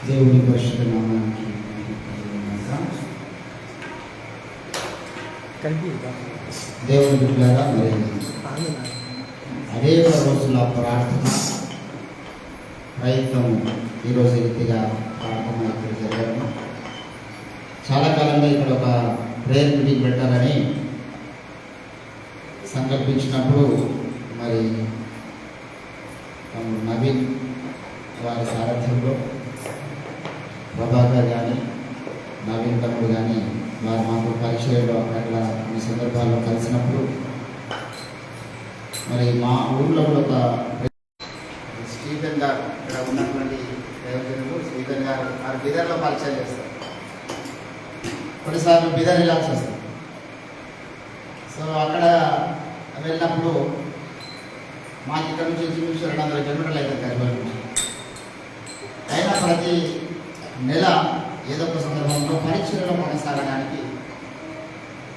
దేవుని పరిశుద్ధ నామానికి దేవుని బిడ్డలారా, మరి అనేక రోజుల ప్రార్థన ప్రయత్నం ఈరోజు రీతిగా ప్రార్థన ఇక్కడ జరగడం, చాలా కాలంగా ఇక్కడ ఒక ప్రేయర్ మీటింగ్ పెట్టాలని సంకల్పించినప్పుడు మరి నవీన్ వారి సారథ్యంలో ప్రభాకర్ కానీ నవీన్ తమ్ముడు కానీ వారు మాకు పరిచయంలో అక్కడ కొన్ని సందర్భాల్లో కలిసినప్పుడు మరి మా ఊళ్ళో కూడా ఒక స్టీఫెన్ గారు ఇక్కడ ఉన్నటువంటి ప్రయోజనులు స్టీఫెన్ గారు వారు బిదర్లో పరిచయం చేస్తారు. కొన్నిసార్లు బిదర్ వెళ్ళాల్సి వస్తుంది. సో అక్కడ వెళ్ళినప్పుడు మాకు ఇక్కడ నుంచి ఇంచుమించు 200 కిలోమీటర్లు అయితే గర్భం నుంచి అయినా ప్రతి నెల ఏదో ఒక సందర్భంలో పరీక్షలలో కొనసాగడానికి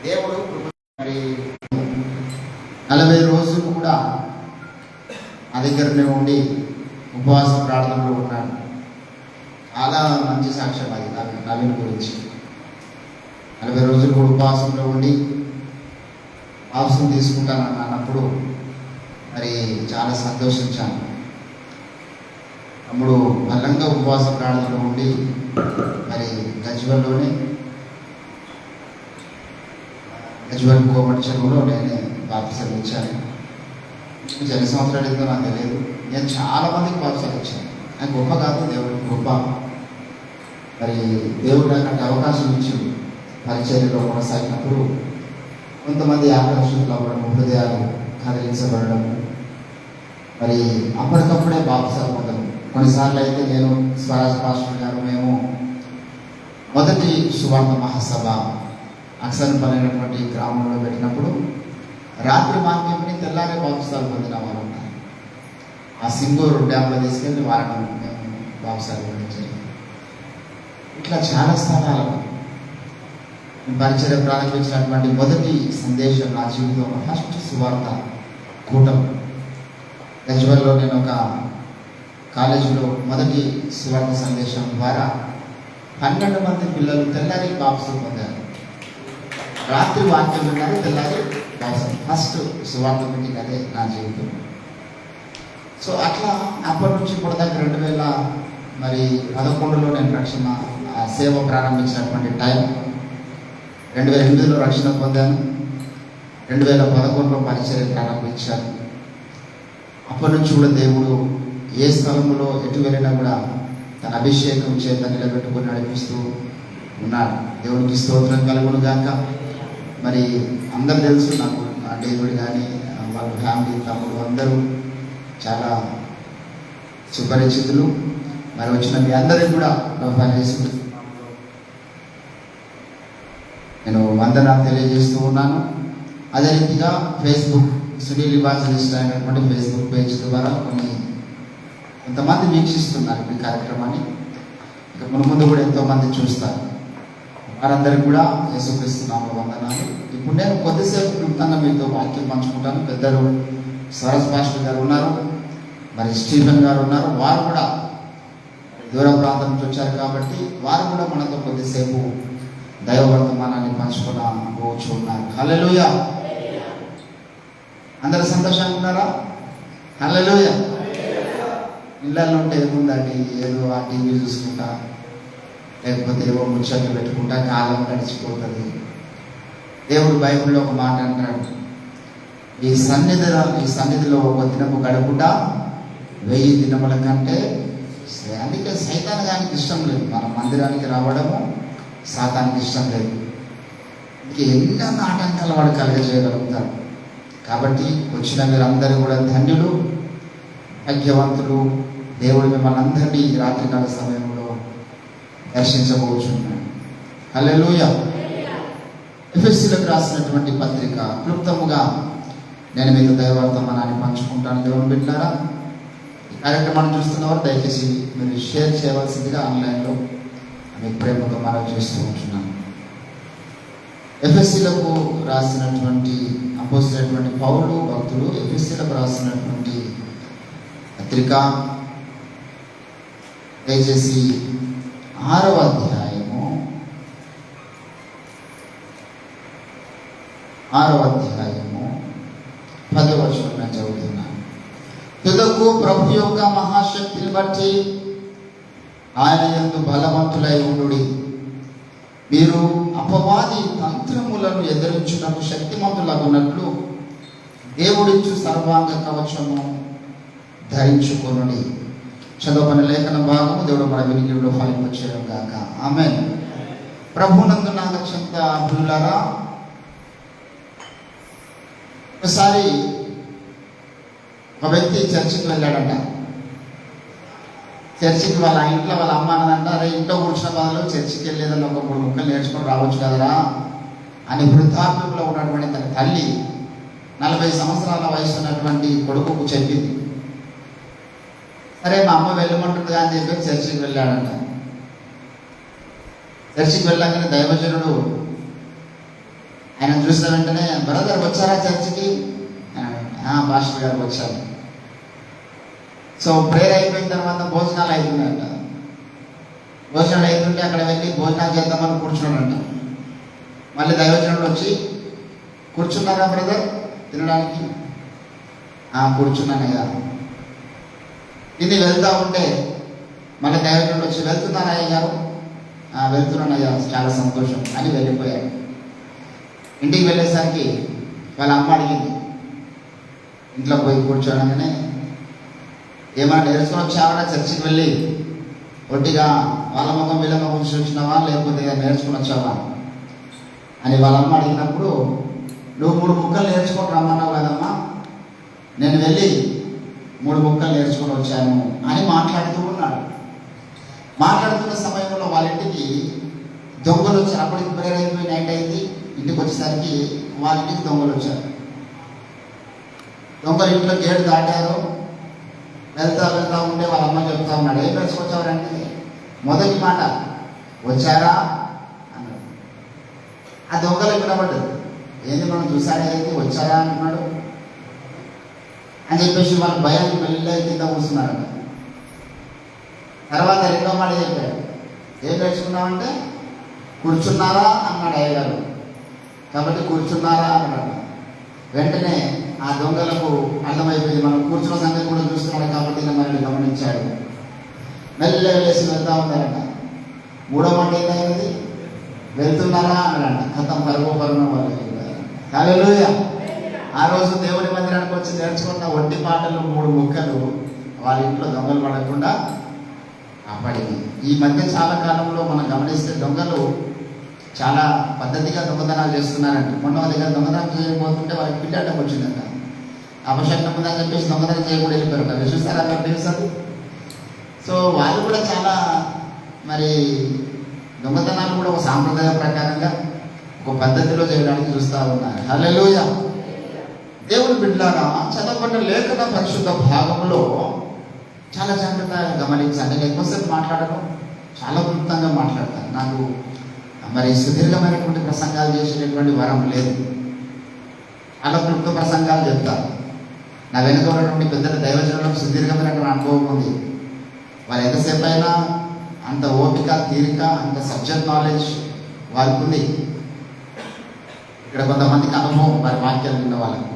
దేవుడు మరి 40 రోజులు కూడా ఆ దగ్గరనే ఉండి ఉపవాస ప్రార్థనలో ఉన్నాడు. చాలా మంచి సాక్ష్యం అది నవీన్ గురించి. 40 రోజులు కూడా ఉపవాసంలో ఉండి మాంసం తీసుకుంటాను అన్నప్పుడు మరి చాలా సంతోషించాను. తమ్ముడు బలంగా ఉపవాస ప్రార్థనలో ఉండి మరి గజ్వెల్లోనే గజ్వెల్ కోమటి చెరువులో నేనే బాప్తిసం ఇచ్చాను. ఎన్ని సంవత్సరాలు ఏందో నాకు తెలియదు. నేను చాలా మందికి బాప్తిసాలు ఇచ్చాను. నాకు గొప్ప కాదు, దేవుడి గొప్ప. మరి దేవుడు నాకు అవకాశం ఇచ్చింది. పరిచర్యలో కొనసాగినప్పుడు కొంతమంది ఆకర్షితులు అవ్వడము, హృదయాలు కదిలించబడము, మరి అప్పటికప్పుడే బాప్తిసాలు పొందడం. కొన్నిసార్లు అయితే నేను స్వరాజ్ పాస్టర్ గారు మేము మొదటి సువార్త మహాసభ అక్సన్పల్లి అనేటువంటి గ్రామంలో పెట్టినప్పుడు రాత్రి వాక్యంని తెల్లారే బాప్తిసాలు పొందిన వారు ఉన్నారు. ఆ సింగూరు డ్యాంలో తీసుకెళ్ళి వారిని మేము బాప్తిసాలు పొందించాము. ఇట్లా చాలా స్థానాలను పరిచయ ప్రారంభించినటువంటి మొదటి సందేశం నా జీవితంలో ఫస్ట్ సువార్త కూటం. గజ్వెల్లో నేను ఒక కాలేజీలో మొదటి సువార్త సందేశం ద్వారా 12 మంది పిల్లలు తెల్లారి బాప్తిసం పొందారు. రాత్రి వాక్యం విన్నారు, తెల్లారి బాప్తిసం. ఫస్ట్ సువార్త మీటింగ్ అదే నా జీవితం. సో అట్లా అప్పటి నుంచి ఇప్పటిదాకా 2011లో నేను రక్షణ సేవ ప్రారంభించినటువంటి టైం. 2008లో రక్షణ పొందాను. 2011లో పరిచర్య ప్రారంభించాను. అప్పటి నుంచి కూడా దేవుడు ఏ స్థలంలో ఎటు వెళ్ళినా కూడా తన అభిషేకం చేత నిలబెట్టుకుని నడిపిస్తూ ఉన్నాడు. దేవుడికి స్తోత్రం కలుగును గాక. మరి అందరూ తెలుసు నాకు, డేవిడ్ కానీ వాళ్ళ ఫ్యామిలీ తమ్ముడు అందరూ చాలా సుపరిచితులు. మరి వచ్చిన మీ అందరికీ కూడా నేను వందనాలు తెలియజేస్తూ ఉన్నాను. అదే రీతిగా ఫేస్బుక్ సునీల్ ఇవాంజలిస్ట్ అయినటువంటి ఫేస్బుక్ పేజ్ ద్వారా కొంతమంది వీక్షిస్తున్నారు ఈ కార్యక్రమాన్ని. ఇక ముందు కూడా ఎంతోమంది చూస్తారు. వారందరికీ కూడా యేసుక్రీస్తు నామములో వందనాలు. ఇప్పుడు నేను కొద్దిసేపు క్లుప్తంగా మీతో వాక్యం పంచుకుంటాను. పెద్దలు స్వరాజ్ పాస్టర్ గారు ఉన్నారు, మరి స్టీఫెన్ గారు ఉన్నారు. వారు కూడా దూర ప్రాంతం నుంచి వచ్చారు కాబట్టి వారు కూడా మనతో కొద్దిసేపు దైవ వర్తమానాన్ని పంచుకోవచ్చు ఉన్నారు. హల్లెలూయా. అందరు సంతోషంగా ఉన్నారా? హల్లెలూయా. ఇళ్ళల్లో ఉంటే ఏముందండి, ఏదో ఆ టీవీ చూసుకుంటా లేకపోతే ఏవో ముచ్చట్లు పెట్టుకుంటా కాలం గడిచిపోతుంది. దేవుడు బైబిల్లో ఒక మాట అంటాడు, ఈ సన్నిధిలో ఒక దినము గడుపుట 1000 దినముల కంటే. అందుకే సైతాన్ గానికి ఇష్టం లేదు మన మందిరానికి రావడము, సాతానికి ఇష్టం లేదు. ఇంకే ఎన్నో ఆటంకాలు వాడు కలిగజేయగలుగుతాడు. కాబట్టి వచ్చిన మీరందరూ కూడా ధన్యులు, భాగ్యవంతులు. దేవుడు మిమ్మల్ని అందరినీ రాత్రికాల సమయంలో దర్శించబోచున్నాడు. హల్లెలూయా. ఎఫెసీయులకు రాసినటువంటి పత్రిక క్లుప్తముగా నేను మీకు దైవవర్తమానాన్ని పంచుకుంటాను. దేవుని బిడ్డలారా, ఈ కార్యక్రమాన్ని చూస్తున్నవారు దయచేసి మీరు షేర్ చేయవలసిందిగా ఆన్లైన్లో మీకు ప్రేమతో మనవి చేస్తూ ఉంటున్నాను. ఎఫెసీయులకు రాసినటువంటి అపోస్తలుడైనటువంటి పౌలు భక్తులు ఎఫెసీయులకు రాసినటువంటి పత్రిక దయచేసి 6వ అధ్యాయము 10వ వచనం నేను చదువుతున్నాను. తుదకు ప్రభు యొక్క మహాశక్తిని బట్టి ఆయన యందు బలవంతులై ఉండుడి. మీరు అపవాది తంత్రములను ఎదిరించుటకు శక్తిమంతులగున్నట్లు దేవుడిచ్చు సర్వాంగ కవచము ధరించుకొనుడి. చదవని లేఖన భాగము దేవుడు మన వినికిడిలో ఫలింపచేయడం గాక. ఆమేన్. ప్రభునందు నాకు చెంత పిల్లారా, ఒకసారి ఒక వ్యక్తి చర్చికి వెళ్ళాడంట. చర్చికి వాళ్ళ ఇంట్లో వాళ్ళ అమ్మ అన్నదంట, అరే ఇంట్లో కూర్చున్న బదులు చర్చికి వెళ్ళేదని ఒక 3 ముక్కలు నేర్చుకొని రావచ్చు కదరా అని వృద్ధాప్యంలో ఉన్నటువంటి తన తల్లి 40 సంవత్సరాల వయసు ఉన్నటువంటి కొడుకుకు చెప్పింది. సరే మా అమ్మ వెళ్ళమంటుంది అని చెప్పి చర్చికి వెళ్ళాడంట. చర్చికి వెళ్ళాకనే దైవజనుడు ఆయన చూసిన వెంటనే, బ్రదర్ వచ్చారా చర్చికి? పాస్టర్ గారు వచ్చారు. సో ప్రేయర్ అయిపోయిన తర్వాత భోజనాలు అవుతున్నాయంట. భోజనాలు అవుతుంటే అక్కడ వెళ్ళి భోజనాలు చేద్దామని కూర్చున్నాడంట. మళ్ళీ దైవజనుడు వచ్చి, కూర్చున్నారా బ్రదర్ తినడానికి? కూర్చున్నానయ్యా. ఇది వెళ్తూ ఉంటే మళ్ళీ దైవజనుడు వచ్చి, వెళ్తున్నారా అయ్యారు? వెళ్తున్నానయ్యా, చాలా సంతోషం అని వెళ్ళిపోయాడు. ఇంటికి వెళ్ళేసరికి వాళ్ళ అమ్మ అడిగింది, ఇంట్లో పోయి కూర్చోనగానే, ఏమైనా నేర్చుకుని వచ్చావా చర్చికి వెళ్ళి? ఒట్టిగా వాళ్ళ ముఖం వీళ్ళ ముఖం చూసినావా, లేకపోతే నేర్చుకుని వచ్చావా అని వాళ్ళ అమ్మ అడిగినప్పుడు, నువ్వు 3 ముక్కలు నేర్చుకొని రమ్మన్నావు కదమ్మా, నేను వెళ్ళి 3 ముక్కలు నేర్చుకొని వచ్చాను అని మాట్లాడుతూ ఉన్నాడు. మాట్లాడుతున్న సమయంలో వాళ్ళ ఇంటికి దొంగలు వచ్చారు. అప్పటికి ప్రేయర్ అయిపోయి నైట్ అయింది. ఇంటికి వచ్చేసరికి వాళ్ళ ఇంటికి దొంగలు వచ్చారు. దొంగలు ఇంట్లో గేటు దాటారు. వెళ్తా ఉంటే వాళ్ళ అమ్మ చెప్తా ఉన్నాడు, ఏం నేర్చుకొచ్చారంటే, మొదటి మాట వచ్చారా అన్నాడు. ఆ దొంగలు వినబడ్డది. ఏంది మనం చూసాడే, ఏంటి వచ్చారా అంటున్నాడు అని చెప్పేసి వాళ్ళు భయాన్ని మెల్లగా కింద కూర్చున్నారట. తర్వాత 2వ మాట చెప్పాడు, ఏం నేర్చుకున్నామంటే కూర్చున్నారా అన్నాడు అయ్యగారు. కాబట్టి కూర్చున్నారా అన్నాడు. వెంటనే ఆ దొంగలకు అర్థమైపోయింది, మనం కూర్చున్న సంగతి కూడా చూస్తున్నాడు కాబట్టి మనల్ని గమనించాడు. మెల్లగా వేసి వెళ్తా ఉన్నారట. 3వ మాట ఏంటది, వెళ్తున్నారా అన్నాడంట. కథం పరుగు వాళ్ళు. హల్లెలూయా. ఆ రోజు దేవుని మందిరానికి వచ్చి నేర్చుకున్న ఒట్టి పాటలు 3 ముక్కలు వాళ్ళ ఇంట్లో దొంగలు పడకుండా కాపాడింది. ఈ మధ్య చాలా కాలంలో మనం గమనిస్తే దొంగలు చాలా పద్ధతిగా దొంగతనాలు చేస్తున్నారంట. మొన్న వాళ్ళ దగ్గర దొంగతనం చేయకపోతుంటే వాళ్ళకి పిల్లటం వచ్చిందంట. అపశక్నం ఉందని చెప్పేసి దొంగతనం చేయకుండా వెళ్ళిపోయారు. విశ్వస్తారా తెలుసు. సో వాళ్ళు కూడా చాలా మరి దొంగతనాలు కూడా ఒక సాంప్రదాయ ప్రకారంగా ఒక పద్ధతిలో చేయడానికి చూస్తూ ఉన్నారు. హల్లెలూయా. దేవుని బిడ్డలారా, చదవబడిన లేఖన పరిశుద్ధ భాగంలో చాలా జాగ్రత్తగా గమనించాలి. నేను ఎక్కువసేపు మాట్లాడను, చాలా క్లుప్తంగా మాట్లాడతాను. నాకు మరి సుదీర్ఘమైనటువంటి ప్రసంగాలు చేసేటటువంటి వరం లేదు. అలా క్లుప్త ప్రసంగాలు చెప్తాను. నా వెనుక ఉన్నటువంటి పెద్దల దైవజనులకు సుదీర్ఘమైనటువంటి అనుభవం ఉంది. వారు ఎంతసేపు అయినా అంత ఓపిక, తీరిక, అంత సబ్జెక్ట్ నాలెడ్జ్ వారికి ఉంది. ఇక్కడ కొంతమందికి అనుభవం వారి వాక్యాలు విన్న వాళ్ళకి.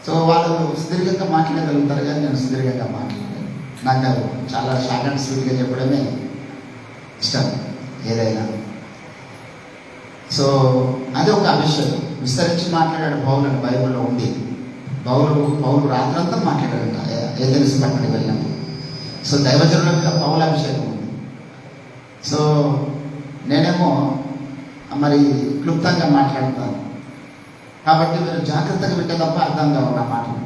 సో వాళ్ళు సుదీర్ఘంగా మాట్లాడగలుగుతారు, కానీ నేను సుదీర్ఘంగా మాట్లాడలేను. నాకు చాలా షార్ట్ అండ్ స్వీట్గా చెప్పడమే ఇష్టం ఏదైనా. సో అది ఒక అభిషేకం. విస్తరించి మాట్లాడాడు పౌలు అని బైబిల్లో ఉంది. పౌలు రాత్రంతా మాట్లాడాడంట ఏథెన్సు పట్టణానికి వెళ్ళినప్పుడు. సో దైవజనుల మీద పౌల అభిషేకం ఉంది. సో నేనేమో మరి క్లుప్తంగా మాట్లాడతాను కాబట్టి మీరు జాగ్రత్తగా వింటే తప్ప అర్థం కావు నా మాటలు.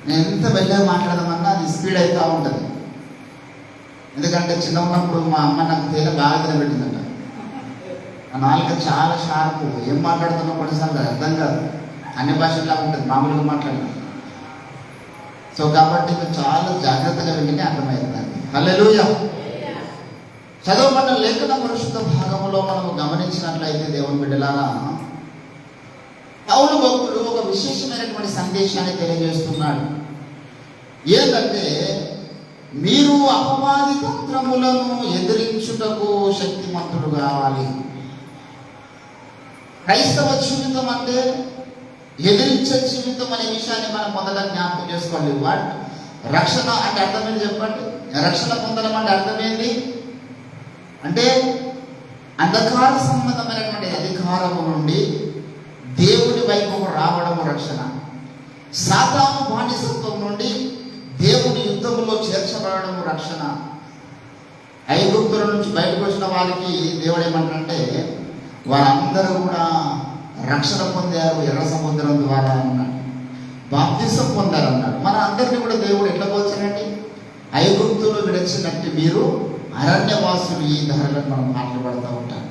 నేను ఎంత వెళ్ళే మాట్లాడదామన్నా అది స్పీడ్ అవుతూ ఉంటుంది. ఎందుకంటే చిన్న ఉన్నప్పుడు మా అమ్మ నాకు తేలిక బాగా తినబెట్టిందంట. నా నాలుక చాలా షార్పు. ఏం మాట్లాడుతున్నా కొన్నిసార్లు అర్థం కాదు. అన్ని భాషల్లో ఉంటుంది, మామూలుగా మాట్లాడడం. సో కాబట్టి మీరు చాలా జాగ్రత్తగా వింటేనే అర్థమవుతుంది. హల్లెలూయా. చదవబడిన లేఖన పరిశుద్ధ భాగంలో మనము గమనించినట్లయితే దేవుని బిడ్డలారా, పౌలు భక్తుడు ఒక విశేషమైనటువంటి సందేశాన్ని తెలియజేస్తున్నాడు. ఏంటంటే, మీరు అపవాది తంత్రములను ఎదిరించుటకు శక్తిమంతుడు కావాలి. క్రైస్తవ జీవితం అంటే ఎదిరించే జీవితం అనే విషయాన్ని మనం మొదట జ్ఞాపకం చేసుకోవాలి. వాట్ రక్షణ అంటే అర్థమేంటి చెప్పండి? రక్షణ పొందడం అంటే అర్థమేంటి అంటే అంధకార సంబంధమైనటువంటి అధికారము నుండి దేవుడి వైపుకు రావడము రక్షణ. సాతాను బానిసత్వం నుండి దేవుడి యుద్ధములో చేర్చబడము రక్షణ. ఐగుప్తుల నుంచి బయటకు వచ్చిన వారికి దేవుడు ఏమంటే వారందరూ కూడా రక్షణ పొందారు ఎర్ర సముద్రం ద్వారా అన్నాడు. బాప్తిసం పొందారు అన్నాడు. మన అందరినీ కూడా దేవుడు ఎట్లా పోల్చాడండి? ఐగుప్తులు విడిచినట్టు మీరు అరణ్యవాసులు ఈ ధరలను మనం మాట్లాడుతూ ఉంటాం.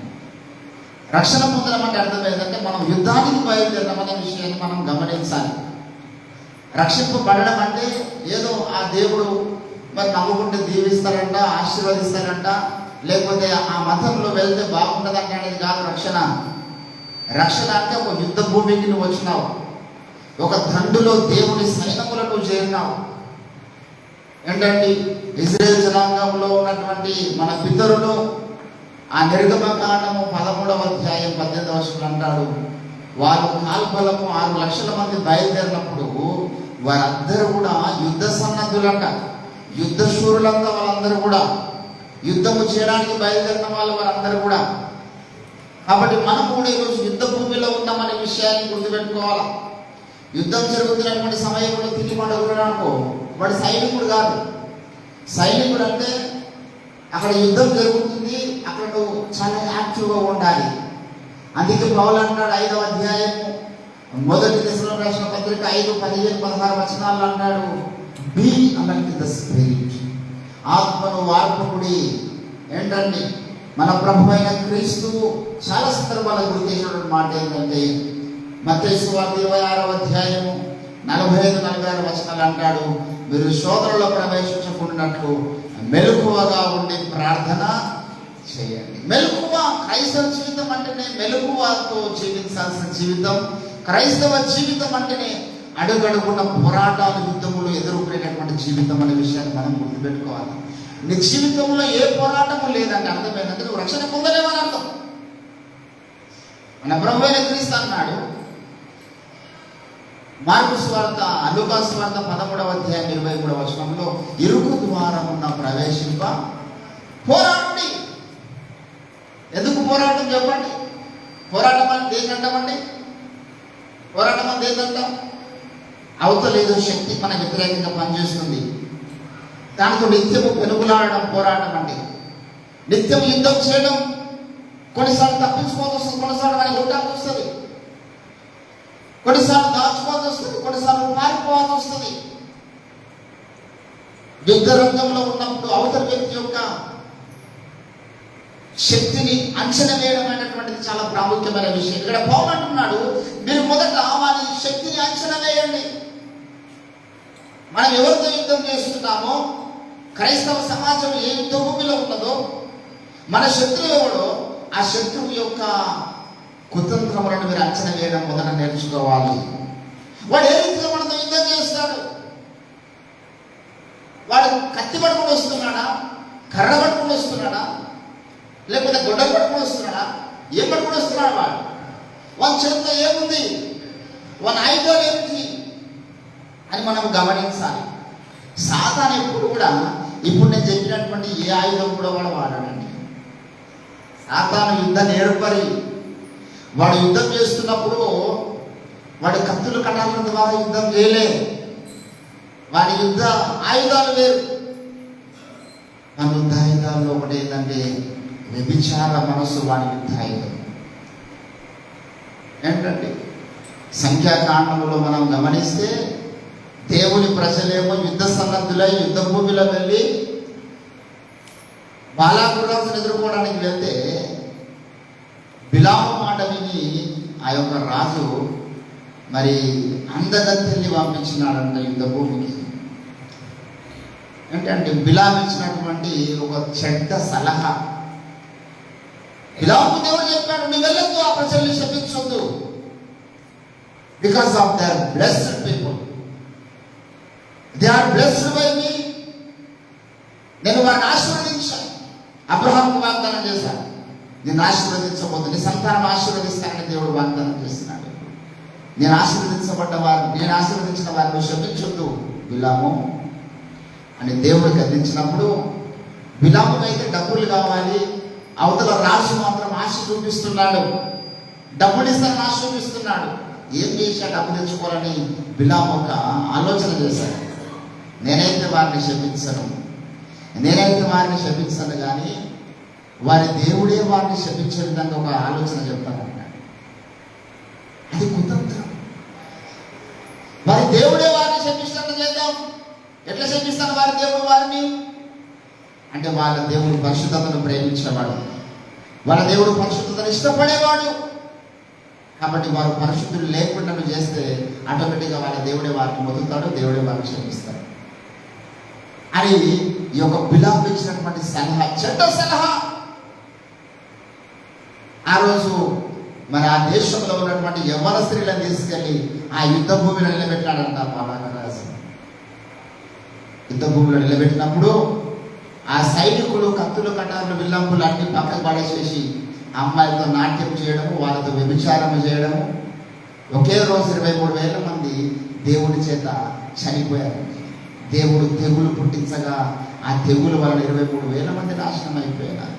రక్షణ పొందడం అంటే అర్థం ఏంటంటే మనం యుద్ధానికి బయలుదేరమనే విషయాన్ని మనం గమనించాలి. రక్షింపబడడం అంటే ఏదో ఆ దేవుడు మరి నమ్ముకుంటే దీవిస్తారంట, ఆశీర్వదిస్తారంట, లేకపోతే ఆ మతంలో వెళ్తే బాగుంటుందంట అనేది కాదు రక్షణ. రక్షణ అంటే ఒక యుద్ధ భూమికి నువ్వు వచ్చినావు, ఒక దండులో దేవుని సైన్యములను చేరినావు. ఏంటంటే ఇజ్రాయేల్ జనాంగంలో ఉన్నటువంటి చేసినటువంటి మన పితరులు ఆ నిర్గమకాండము 13వ అధ్యాయం 18వ వచనం అంటాడు, వాళ్ళు కాల్బలము 6 లక్షల మంది బయలుదేరినప్పుడు వారందరూ కూడా యుద్ధ సన్నద్ధులంట, యుద్ధ శూరులంతా వాళ్ళందరూ కూడా యుద్ధము చేయడానికి బయలుదేరిన వారందరూ కూడా. కాబట్టి మనం కూడా ఈరోజు యుద్ధ భూమిలో ఉన్నామనే విషయాన్ని గుర్తుపెట్టుకోవాలి. యుద్ధం జరుగుతున్నటువంటి సమయంలో తిరిగి అనుకో, వాడు సైనికుడు కాదు. సైనికుడు అంటే అక్కడ యుద్ధం జరుగుతుంది, అక్కడ నువ్వు చాలా యాక్టివ్గా ఉండాలి. అందుకే పౌలు అంటాడు 5వ అధ్యాయము 1 దశలోనికె రాసిన పత్రిక 5, 15, 16 వచనాల్లో అంటాడు, బీ అలర్ట్ ద స్పిరిట్, ఆత్మను వార్పుడి. ఏంటండి, మన ప్రభు అయిన క్రీస్తు చాలా సందర్భాల్లో గుర్తు చేసినటువంటి మాట ఏంటంటే, మత్తయి సువార్త 26వ అధ్యాయము 45, 46 వచనాలు అంటాడు, మీరు శోధనలో ప్రవేశించకుండాట్లు మెలకువగా ఉండి ప్రార్థన చేయండి. మెలకువ, క్రైస్తవ జీవితం అంటేనే మెలకువతో జీవించాల్సిన జీవితం. క్రైస్తవ జీవితం అంటేనే అడుగడుగున్న పోరాటాలు, యుద్ధములు ఎదుర్కొనేటటువంటి జీవితం అనే విషయాన్ని మనం గుర్తుపెట్టుకోవాలి. నీ జీవితంలో ఏ పోరాటము లేదంటే అర్థమైందంటే నువ్వు రక్షణ పొందలేవని అర్థం. మన ప్రభు అయిన క్రీస్తు అన్నాడు, మార్కు సువార్త, లూకా సువార్త 13వ అధ్యాయం 23వ వచనంలో, ఇరుకు ద్వారమున ప్రవేశింప పోరాడండి. ఎందుకు పోరాటం చెప్పండి? పోరాటం అని దేనికంటామండి? పోరాటం అని దేనికంటాం? అవతల ఏదో శక్తి మన వ్యతిరేకంగా పనిచేస్తుంది, దానితో నిత్యము పెనుగులాడడం పోరాటం అండి. నిత్యం యుద్ధం చేయడం, కొన్నిసార్లు తప్పించుకోవాల్సి వస్తుంది, కొన్నిసార్లు మనకి ఉండాల్సి వస్తుంది, కొన్నిసార్లు దాచుకోవాల్సి వస్తుంది, కొన్నిసార్లు పారిపోవాల్సి వస్తుంది. యుద్ధ రంగంలో ఉన్నప్పుడు అవతల వ్యక్తి యొక్క శక్తిని అంచనా వేయడం అనేటువంటిది చాలా ప్రాముఖ్యమైన విషయం. ఇక్కడ పౌలు అంటున్నాడు, మీరు మొదట వారి శక్తిని అంచనా వేయండి. మనం ఎవరితో యుద్ధం చేస్తున్నామో, క్రైస్తవ సమాజం ఏ యుద్ధ భూమిలో ఉన్నదో, మన శత్రువు ఎవడో ఆ శత్రువు యొక్క కుతంత్రములను మీరు అంచనా వేయడం మొదట నేర్చుకోవాలి. వాడు ఏ రీతిలో మనతో యుద్ధం చేస్తాడు? వాడు కత్తి పట్టుకుని వస్తున్నాడా, కర్ర పట్టుకుని వస్తున్నాడా, లేకపోతే గొడ్డ పట్టుకుని వస్తున్నాడా, ఏం పట్టుకుని వస్తున్నాడు? వాడి చేతిలో ఏముంది, వాని ఆయుధాలు ఏమిటి అని మనం గమనించాలి. సాతాను ఎప్పుడు కూడా ఇప్పుడు నేను చెప్పినటువంటి ఏ ఆయుధం కూడా వాడు వాడాడండి. సాతాను యుద్ధ నేర్పరి. వాడు యుద్ధం చేస్తున్నప్పుడు వాడి కత్తులు కటాల ద్వారా యుద్ధం చేయలే. వాడి యుద్ధ ఆయుధాలు వేరు. మన యుద్ధ ఆయుధాల్లో ఒకటి ఏంటంటే వ్యభిచార మనసు. వాడి యుద్ధ ఆయుధం ఏంటంటే, సంఖ్యాకాండంలో మనం గమనిస్తే దేవుని ప్రజలేమో యుద్ధ సన్నద్ధులై యుద్ధ భూమిలో వెళ్ళి బాలాకు రాజును ఎదుర్కోవడానికి వెళ్తే బిలాము మాట విని ఆ యొక్క రాజు మరి అందగత్తెల్ని పంపించినాడంట యుద్ధ భూమికి. ఏంటంటే బిలాము ఇచ్చినటువంటి ఒక చెడ్డ సలహా. బిలాము దేవుడు చెప్పాడు, నువ్వు వెళ్ళొద్దు, ఆ ప్రజల్ని శపించొద్దు, because of their blessed people, they are blessed by me. నేను వారిని ఆశీర్వదించాను. అబ్రహాంకు వాగ్దానం చేశాను, నేను ఆశీర్వదించబోతు, నీ సంతానం ఆశీర్వదిస్తానని దేవుడు వాగ్దానం చేస్తున్నాడు. నేను ఆశీర్వదించబడ్డ వారిని, నేను ఆశీర్వదించిన వారిని శపించొద్దు బిలాము అని దేవుడు గద్దించినప్పుడు, బిలాముకు అయితే డబ్బులు కావాలి, అవతల రాజు మాత్రం ఆశ చూపిస్తున్నాడు, డబ్బులు ఇస్తానని ఆశ చూపిస్తున్నాడు. ఏం చేశా డబ్బు తెచ్చుకోవాలని బిలాము ఒక ఆలోచన చేశాడు. నేనైతే వారిని శపించను కానీ వారి దేవుడే వారిని శపించే విధంగా ఒక ఆలోచన చెప్తానన్నాడు. అది కుతంత్రం. వారి దేవుడే వారిని శపిస్తాను చేద్దాం. ఎట్లా శపిస్తాను వారి దేవుడు వారిని అంటే, వాళ్ళ దేవుడు పరిశుద్ధతను ప్రేమించేవాడు, వాళ్ళ దేవుడు పరిశుద్ధతను ఇష్టపడేవాడు. కాబట్టి వారు పరిశుద్ధులు లేకుండా చేస్తే ఆటోమేటిక్గా వాళ్ళ దేవుడే వారిని మొదలుతాడు, దేవుడే వారిని క్షమిస్తాడు అని ఈ యొక్క బిలాము ఇచ్చినటువంటి సలహా, చెడ్డ సలహా. ఆ రోజు మరి ఆ దేశంలో ఉన్నటువంటి యవ్వన స్త్రీలను తీసుకెళ్ళి ఆ యుద్ధ భూమిలో నిలబెట్టాడంట బాలాక రాజు. యుద్ధ భూమిలో నిలబెట్టినప్పుడు ఆ సైనికులు కత్తులు కటారులు విల్లంపులు అన్ని పక్కకు పడేసేసి అమ్మాయిలతో నాట్యం చేయడము, వాళ్ళతో వ్యభిచారం చేయడము. ఒకే రోజు 23,000 మంది దేవుడి చేత చనిపోయారు. దేవుడు తెగులు పుట్టించగా ఆ తెగులు వలన 23,000 మంది నాశనం అయిపోయారు.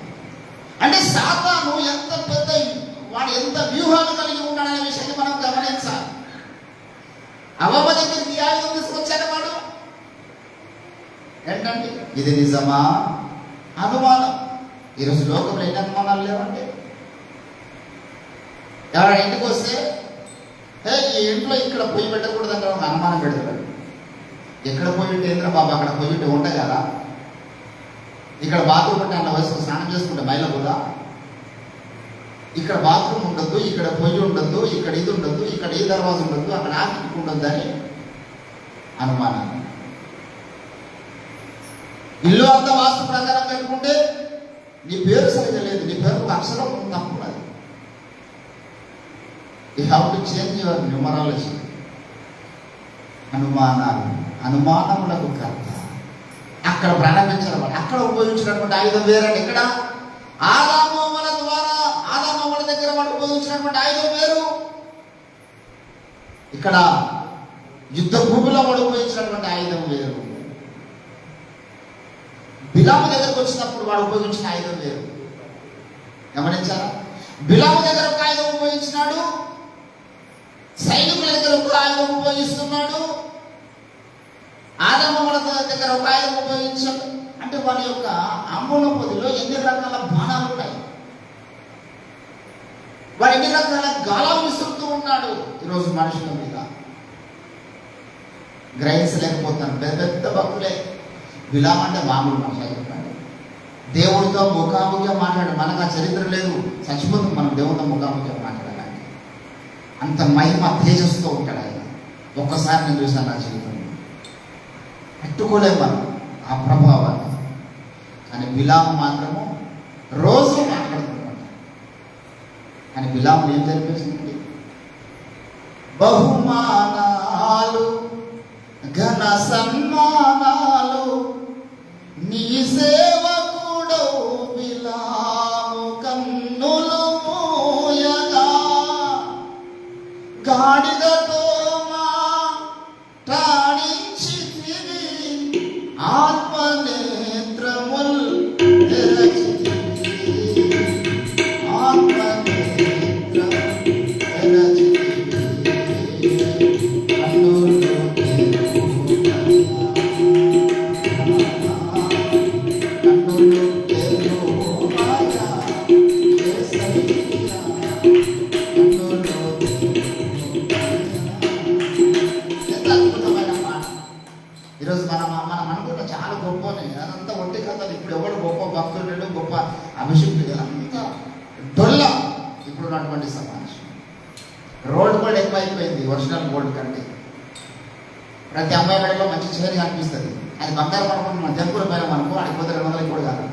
అంటే సాతాను ఎంత పెద్ద, వాడు ఎంత వ్యూహాలు కలిగి ఉన్నాడనే విషయాన్ని మనం గమనించాలి. అవ్వ దగ్గరికి ఆయుధం తీసుకొచ్చాడు వాడు. ఏంటంటే ఇది నిజమా? అనుమానం. ఈరోజు లోకంలో ఎన్ని అనుమానాలు లేవంటే, ఎవరైనా ఇంటికి వస్తే ఈ ఇంట్లో ఇక్కడ పొయ్యి పెట్టకూడదంటే ఒక అనుమానం పెడతాడు. ఎక్కడ పొయ్యి ఉంటే ఏంద్ర బాబా, అక్కడ పొయ్యి ఉంటే ఉంటాయి కదా, ఇక్కడ బాత్రూమ్ ఉంటే అన్న వయసుకు స్నానం చేసుకుంటే మైల కూడా, ఇక్కడ బాత్రూమ్ ఉండద్దు, ఇక్కడ పొయ్యి ఉండద్దు, ఇక్కడ ఇది ఉండద్దు, ఇక్కడ ఈ దర్వాజ ఉండద్దు, అక్కడ ఆకి ఉండద్దు అని అనుమానాలు. ఇల్లు అంతా వాస్తు ప్రకారం పెట్టుకుంటే నీ పేరు సరిగా లేదు, నీ పేరు ఒక అక్షరం తప్పున్నది. You have to change your numerology. అనుమానాలు, అనుమానములకు కర్త. అక్కడ ప్రారంభించారు. అక్కడ ఉపయోగించినటువంటి ఆయుధం వేరండి. ఇక్కడ ఆదామోమల ద్వారా, ఆదామోమల దగ్గర వాడు ఉపయోగించినటువంటి ఆయుధం వేరు. ఇక్కడ యుద్ధ భూమిలో వాడు ఉపయోగించినటువంటి ఆయుధం వేరు. బిలాము దగ్గరకు వచ్చినప్పుడు వాడు ఉపయోగించిన ఆయుధం వేరు. గమనించారా? బిలాము దగ్గర ఒక ఆయుధం ఉపయోగించినాడు, సైనికుల దగ్గర ఒక ఆయుధం ఉపయోగిస్తున్నాడు, ఆదామోమల దగ్గర ఒక ఆయుధం ఉపయోగించాడు. అంటే వారి యొక్క అమ్ముల పొదిలో ఎన్ని రకాల బాణాలు ఉన్నాయి, వాడు ఎన్ని రకాల గాలాలు విసురుతూ ఉన్నాడు. ఈరోజు మనుషుల మీద గ్రహించలేకపోతున్నాడు. పెద్ద పెద్ద భక్తులే. బిలాము అంటే మామూలు మనుషులు చెప్పండి. దేవుడితో ముఖాముఖిగా మాట్లాడు. మనకు ఆ చరిత్ర లేదు, చచ్చిపోతుంది మనం దేవుడితో ముఖాముఖిగా మాట్లాడాలని. అంత మహిమ తేజస్సుతో ఉంటాడు ఆయన. ఒక్కసారి నేను చూశాను నా జీవితంలో, పెట్టుకోలేము మనం ఆ ప్రభావాన్ని. కానీ బిలాము మాత్రము రోజు మాట్లాడుతున్నాడు. కానీ బిలాము ఏం జరిపేసింది? బహుమానాలు, ఘన సన్మానాలు నీ సేవకుడు బిలాము కన్నులు మూయగా, గాడిదతో మాట్లాడించి ఆత్మనేత్రముల్ తెరచితివి, ఆత్మనేత్రం తెరచితివి. ఈరోజు మనం అనుకున్న చాలా గొప్పనే, అదంతా ఒంటి కథలు. ఇప్పుడు ఎవరు గొప్ప భక్తులు, గొప్ప అభిషేకులు, అంతా డొల్ల. ఇప్పుడు ఉన్నటువంటి సమాజం రోడ్ గోల్డ్ ఎక్కువైపోయింది ఒరిజినల్ గోల్డ్ కంటే. ప్రతి అమ్మాయి మెడలో మంచి చీర అనిపిస్తుంది. అది బంగారం అనుకుంటున్నాం, మన జంపుల పైన మనకు అడిగిపోతే 200 కూడా కాదు.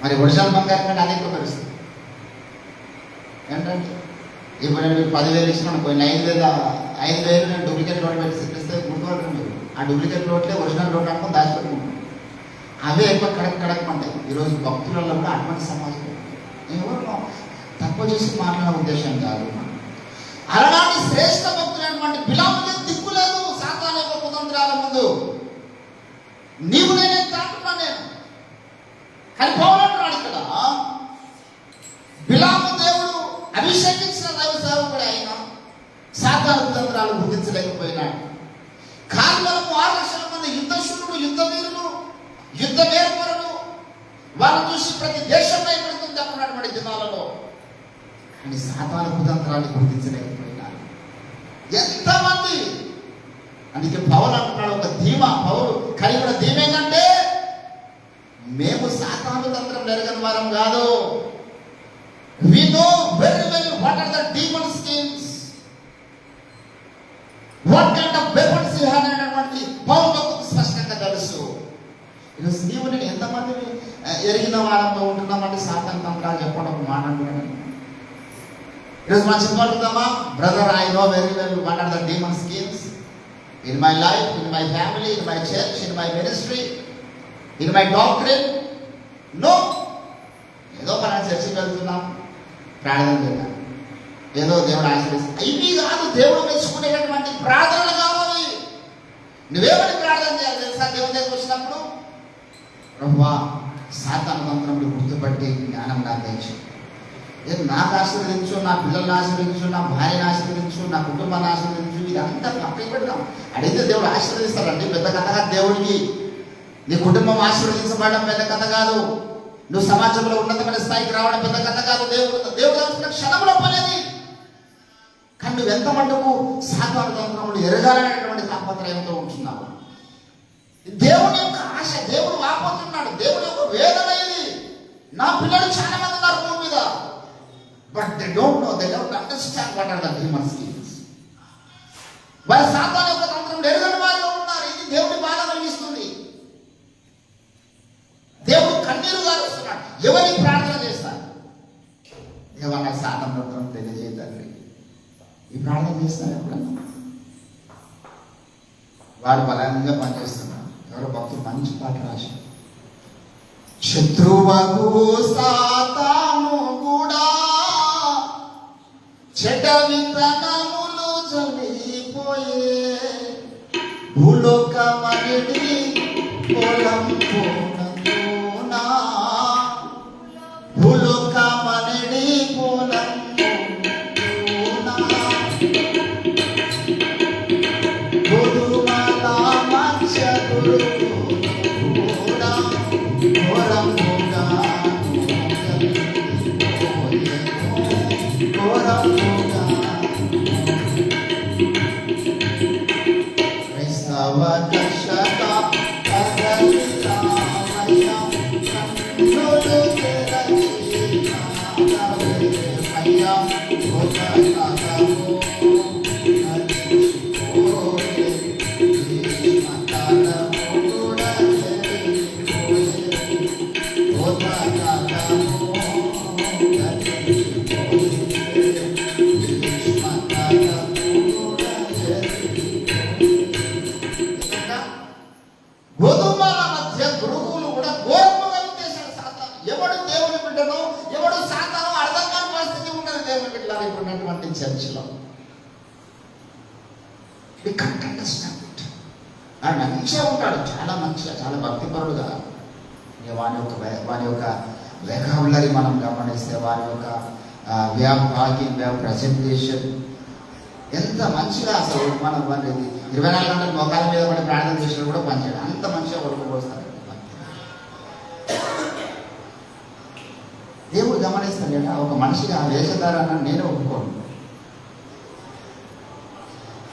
మరి ఒరిజినల్ బంగారం కంటే అదే ఎక్కువ పెరుస్తుంది. ఏంటంటే ఇప్పుడు నేను 10,000 ఇచ్చినాను, పోయిన 5,000 నేను డూప్లికేట్ నోట్ పెట్టి ఇస్తే గుర్తుపడుతుంది. ఆ డూప్లికేట్ నోట్లే ఒరిజినల్ నోట్ అనుకుని దాచిపెట్టుకుంటాను. అవే ఎక్కువ కడక్మంటాయి. ఈరోజు భక్తులలో కూడా అటువంటి సమాజం. ఎవరు తక్కువ చేసి మాట్లాడే ఉద్దేశం కాదు. అలాంటి శ్రేష్ఠ భక్తులైనటువంటి బిలాముకి దిక్కు లేదు సాతాను యొక్క కుతంత్రాల ముందు. నీవు నేనే కాకుండా నేను. కానీ పౌలంటున్నాడు ఇక్కడ, బిలాము దేవుడు అభిషేకించిన దైవ సేవకుడు అయిన సాతాను కుతంత్రాలు గుర్తించలేకపోయినాడు. కారణం 6 లక్షల మంది యుద్ధశూరులు, యుద్ధ వీరులు, యుద్ధ వేర్పరులు, వాళ్ళని చూసి ప్రతి దేశం భయపడుతుంది అప్పుడున్నటువంటి దినాలలో. కానీ సాతాను కుతంత్రాన్ని గుర్తించలేకపోయినారు ఎంతమంది. అందుకే పౌలు అంటున్నాడు, ఒక ధీమా పౌలు కలిగిన ధీమ ఏంటంటే, మేము సాతాను తంత్రం నెరగని వారం కాదు. We know very well what are the demon schemes, what kind of weapons he had అనేటువంటి పౌలు భక్తులకు స్పష్టంగా తెలుసు. ఈరోజు నీవు నేను ఎంతమంది ఎరిగిన వారంతో ఉంటున్నామంటే సాతాను తంత్రాలు చెప్పడం ఒక మాట అంటున్నాను. ఈరోజు మనం చెప్పగలుగుతామా? Brother, I know very well what are the demon schemes. in my life, in my family, in my church, in my ministry, in my doctrine. No. ఏదో మన చర్చికి వెళ్తున్నాం, ప్రార్థన చేద్దాం, ఏదో దేవుడు ఆశీర్వదిస్తాం. ఇవి కాదు దేవుడు మెచ్చుకునేటటువంటి ప్రార్థనలు కావాలి. నువ్వేమని ప్రార్థన చేయాలి తెలుసా? దేవుని దగ్గర వచ్చినప్పుడు, ప్రభువా సాతాను తంత్రములు గుర్తుపట్టి జ్ఞానం నాకు తెచ్చు, నాకు ఆశీర్వదించు, నా పిల్లల్ని ఆశీర్వదించు, నా భార్యను ఆశీర్వదించు, నా కుటుంబాన్ని ఆశీర్వదించు. ఇదంతా పక్కకి పెడదాం. అడిగితే దేవుడు ఆశీర్వదిస్తాడండి. పెద్ద కథ కాదు దేవుడికి. నీ కుటుంబం ఆశీర్వదించబడడం పెద్ద కథ కాదు. నువ్వు సమాజంలో ఉన్నతమైన స్థాయికి రావడం పెద్ద కథ కాదు. దేవుడు క్షణంలో పనేది. కానీ నువ్వు ఎంత మటుకు సాతాను తంత్రములు ఎరగాలనేటువంటి తాపత్రయంతో ఉంటున్నావు. దేవుని యొక్క ఆశ, దేవుడు వాపోతున్నాడు. దేవుని యొక్క వేదన ఇది. నా పిల్లలు చాలా మంది ఉన్నారు భూమి మీద, but they don't know, they don't understand what are the human skills. వారి సాతాను యొక్క తంత్రం ఎరగని వారిలో ఉన్నారు. ఇది దేవుని బాధ కలిగిస్తుంది. దేవుడు కన్నీరు గారుస్తున్నాడు. ఎవరి ప్రార్థన చేస్తారు? ఏమన్నా సాతాను తంత్రం తెలియజేయండి. ఈ ప్రార్థన చేస్తారు ఎప్పుడన్నా? వారు బలంగా పనిచేస్తున్నారు. ఎవరో భక్తులు మంచి పాట రాశారు. శత్రువకు సాతాను కూడా చెడ్డ విత్తనములు చల్లిపోయే, భూలోకమనిటి పొలం పోనందునా, భూలోకమనిటి పొలం పోనందునా, గోధుమల మత్స్యకులు కూడా ఘోరముగా ఘోరముగా క్రైస్తవ కర్షక కదలిరామయ్య కన్నులు తెరచినాదయ్య గోధనము నలిచిపోయే మతనము కూడా చెరిగిపోయే గోధనము గోధుమల మధ్య గురుగులు కూడా ఘోరముగా చేశాడు సాతాను. ఎవడు దేవుని బిడ్డను, ఎవడు సాతాను అర్థం కాని పరిస్థితి ఉన్నది దేవుని బిడ్డలు ఇప్పుడున్నటువంటి చర్చిలో. మంచిగా ఉంటాడు, చాలా మంచిగా, చాలా భక్తిపరుడుగా. వాని యొక్క వెకాబులరీ మనం గమనిస్తే, వారి యొక్క ప్రజెంటేషన్ ఎంత మంచిగా, అసలు మనం 24 గంటలు మొక్కల మీద పడి ప్రార్థన చేసినా కూడా పనిచేయడం అంత మంచిగా కొట్టుకుపోస్తారు. దేవుడు గమనిస్తాడు కదా. ఒక మనిషిగా ఆ వేషధారణ నేను ఒప్పుకోను.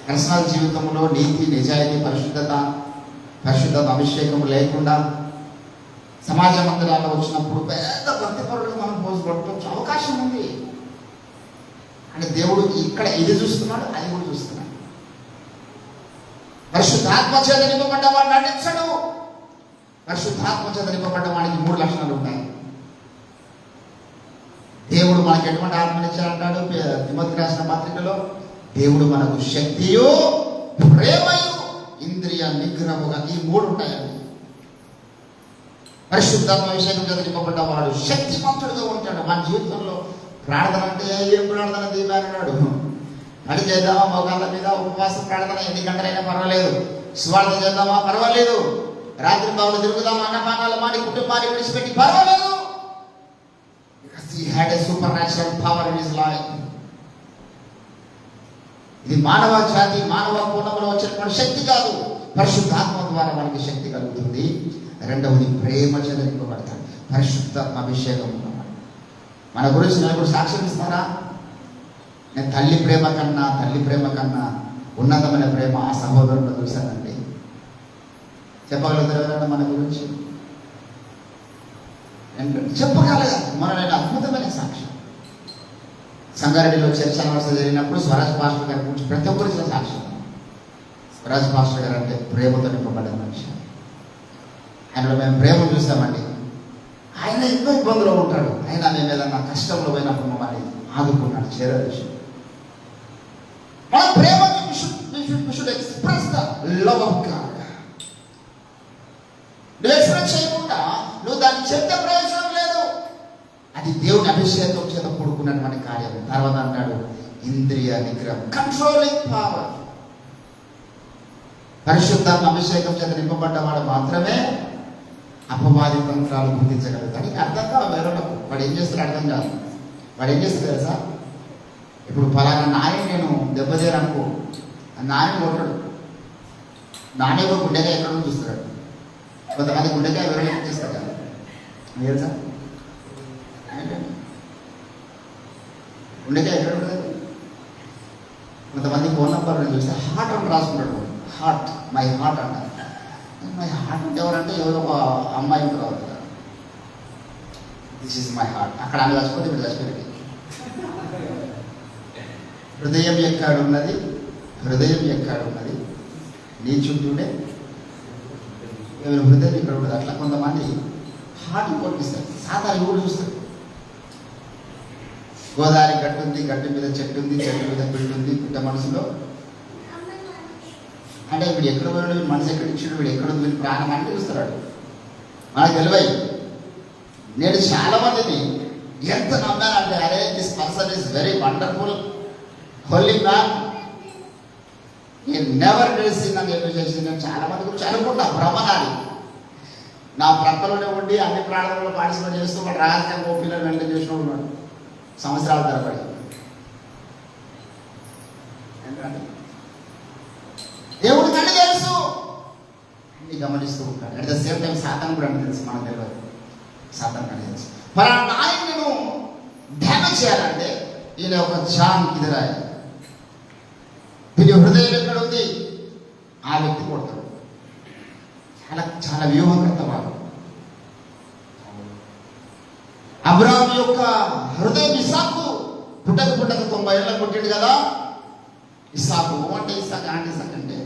పర్సనల్ జీవితంలో నీతి, నిజాయితీ, పరిశుద్ధత అభిషేకం లేకుండా సమాజ మందిరాల్లో వచ్చినప్పుడు పెద్ద భక్తిపరుడు మనం పోజు కొట్టవచ్చు, అవకాశం ఉంది. అంటే దేవుడు ఇక్కడ ఇది చూస్తున్నాడు, అది కూడా చూస్తున్నాడు. పరిశుద్ధాత్మ చేత నింపబడ్డ వాడు నటించడు. పరిశుద్ధాత్మ చేత నింపబడ్డ వాడికి 3 లక్షణాలు ఉన్నాయి. దేవుడు మనకి ఎటువంటి ఆత్మనిచ్చారంటాడు తిమోతికి రాసిన పత్రికలో, దేవుడు మనకు శక్తియు, ప్రేమయు, ఇంద్రియ నిగ్రహముగా, ఈ 3 ఉంటాయండి. పరిశుద్ధాత్మ అభిషేకం చేత నింపబడ్డ వాడు శక్తిమంతుడుగా ఉంటాడు. మన జీవితంలో ప్రార్థన అంటే ఏం ప్రార్థన దీవాడు అని చేద్దామా, మోకాళ్ళ మీద ఉపవాసం ప్రార్థన, ఎన్ని గంటలైనా పర్వాలేదు, స్వార్థ చేద్దామా పర్వాలేదు, రాత్రి బావులు తిరుగుదామా, అన్నపానాలు మాని కుటుంబాన్ని విడిచిపెట్టి పర్వాలేదు. He had a supernatural power in his life. ఇది మానవ జాతి, మానవ పూర్ణంలో వచ్చినటువంటి శక్తి కాదు, పరిశుద్ధాత్మ ద్వారా మనకి శక్తి కలుగుతుంది. రెండవది ప్రేమ చేత నింపబడతాడు. పరిశుద్ధాత్మ అభిషేకం ఉన్నవాడు. మన గురించి నలుగురు సాక్ష్యం ఇస్తారా? నేను తల్లి ప్రేమ కన్నా ఉన్నతమైన ప్రేమ ఆ సహోదరుడు చూశానండి. చెప్పగలుగుతారు ఎవరైనా మన గురించి? చెప్పగలగా మన నేను అద్భుతమైన సాక్ష్యం. సంగారెడ్డిలో చర్చ అనవసరం జరిగినప్పుడు స్వరాజ్ పాస్టర్ గారి గురించి ప్రతి ఒక్కరికి సాక్ష్యం. స్వరాజ్ పాస్టర్ గారు అంటే ప్రేమతో నింపబడ్డ మనిషి. ఆయనలో మేము ప్రేమ చూసామండి. ఆయన ఎన్నో ఇబ్బందులు ఉంటాడు, ఆయన మేము ఏదన్నా కష్టంలో పోయినప్పుడు మమ్మల్ని ఆదుకున్నాడు, చేరవేశాడు. మన ప్రేమని ఎక్స్ప్రెస్ ద నువ్వు ఎక్స్ప్రెస్ చేయకుండా నువ్వు దాన్ని చెప్తే ప్రయోజనం లేదు. అది దేవుని అభిషేకం చేత కూడుకున్నటువంటి కార్యం. తర్వాత అంటాడు ఇంద్రియ నిగ్రహం, కంట్రోలింగ్ పవర్. పరిశుద్ధాత్మ అభిషేకం చేత నింపబడ్డవాడు మాత్రమే అపవాది తంత్రాలు గుర్తించగలుగుతాడు. నీకు అర్థం కాదు వేరే వాడు ఏం చేస్తాడు అర్థం కాదు. వాడు ఏం చేస్తాడు తెలుసా? ఇప్పుడు ఫలానా నాని నేను దెబ్బతీయనుకో, నాని కొట్టడు. నాని ఒక గుండెకాయ ఎక్కడ చూస్తాడు. కొంతమంది గుండెకాయ వేరే చేస్తారు కదా, తెలుసా? గుండెకాయ ఎక్కడ ఉంటుంది? కొంతమంది ఫోన్ నెంబర్ చూస్తే హార్ట్ అని రాసుకుంటాడు. హార్ట్, మై హార్ట్ అంటారు. మై హార్ట్ అంటే ఎవరంటే ఎవరో ఒక అమ్మాయి ఉంటారు. This is my heart. అక్కడ ఆమె చచ్చిపోతే ఇప్పుడు చచ్చిపోయింది. హృదయం ఎక్కడున్నది, హృదయం ఎక్కడున్నది నీ చుట్టూనే ఎవరి హృదయం ఇక్కడ ఉంటుంది. అట్లా కొంతమంది హార్ట్ కొట్టిస్తారు. సాధారణ కూడా చూస్తారు. గోదావరి గట్టు ఉంది, గట్టు మీద చెట్టు ఉంది, చెట్టు మీద పిట్టు ఉంది, పిట్ట మనసులో అంటే వీడు ఎక్కడ పోయాడు, వీడు మనసు ఎక్కడ ఇచ్చాడు, వీడు ఎక్కడ ఉంది, వీడు ప్రాణం అంటే చూస్తున్నాడు. మనకు తెలివై నేను చాలా మందిని ఎంత నమ్మానంటే, అరే this person is very wonderful holy man, never decent అని చెప్పి చేసి నేను చాలా మంది గురించి అనుకుంటా. భ్రమనాలి నా ప్రక్కలోనే ఉండి అన్ని ప్రాణాలలో పార్టిసిపేట్ చేస్తూ వాడు రహస్యంగా పిల్లలు వెంటనే చేసిన ఉన్నాడు సంవత్సరాల తరబడి. ఎందుకంటే దేవుడికి అన్ని తెలుసు, అన్ని గమనిస్తూ ఉంటాడు. అట్ ద సేమ్ టైం సాతాను కూడా అన్ని తెలుసు, మనకు తెలియదు. సాతాను అన్ని తెలుసు. మరి ఆ నాయకును డ్యామేజ్ చేయాలంటే ఈయన ఒక జాన్ కిదరాయి, వీడి హృదయం ఎక్కడ ఉంది ఆ వ్యక్తి కొడతాడు. చాలా చాలా వ్యూహకర్త వాడు. అబ్రాహాము యొక్క హృదయం ఇస్సాకు పుట్టక 90 ఏళ్ళ పుట్టిండు కదా. ఇస్సాకు అంటే ఇస్సాకు అంటే ఇస్సాకు అంటే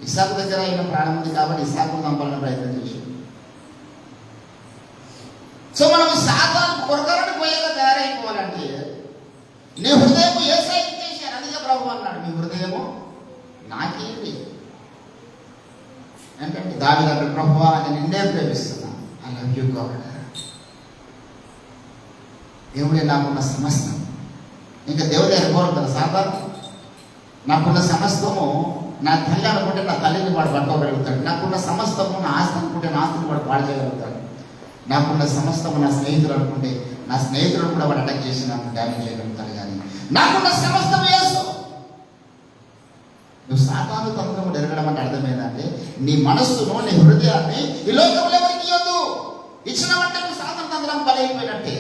ఇస్సాకు దగ్గర అయిన ప్రాణం ఉంది కాబట్టి ఇస్సాకు చంపాలని ప్రయత్నం చేశాడు. సో మనం సాతాను కొరకరని పోయేగా తయారైపోవాలంటే నీ హృదయం ఏ సైకి చేశాను. అందుకే ప్రభు అన్నాడు మీ హృదయము నాకేంటి ఏంటంటే దావీదు అక్కడ ప్రభువా నేను నిన్నే ప్రేమిస్తున్నా, ఐ లవ్ యూ గాడ్. దేవుడే నాకున్న సమస్తం. ఇంకా దేవుడే అనుకోవడం సాధారణ నాకున్న సమస్తము నా తల్లి అనుకుంటే నా తల్లిని వాడు పట్టుకోగలుగుతాడు. నాకున్న సమస్తము నా ఆస్తి అనుకుంటే నా ఆస్తిని వాడు పాడు చేయగలుగుతాడు. నాకున్న సమస్తము నా స్నేహితులు అనుకుంటే నా స్నేహితులను కూడా వాడు అటాక్ చేసి నాకు డ్యామేజ్ చేయగలుగుతాడు. కానీ నాకున్న సమస్తం యేసు. నువ్వు సాతాను తంత్రము ఎరగడం అంటే అర్థమైందంటే నీ మనస్సును నీ హృదయాన్ని ఈ లోకంలో ఎవరికి ఇవ్వద్దు. ఇచ్చినవంటే నువ్వు సాతాను తంత్రం బలైపోయినట్టే.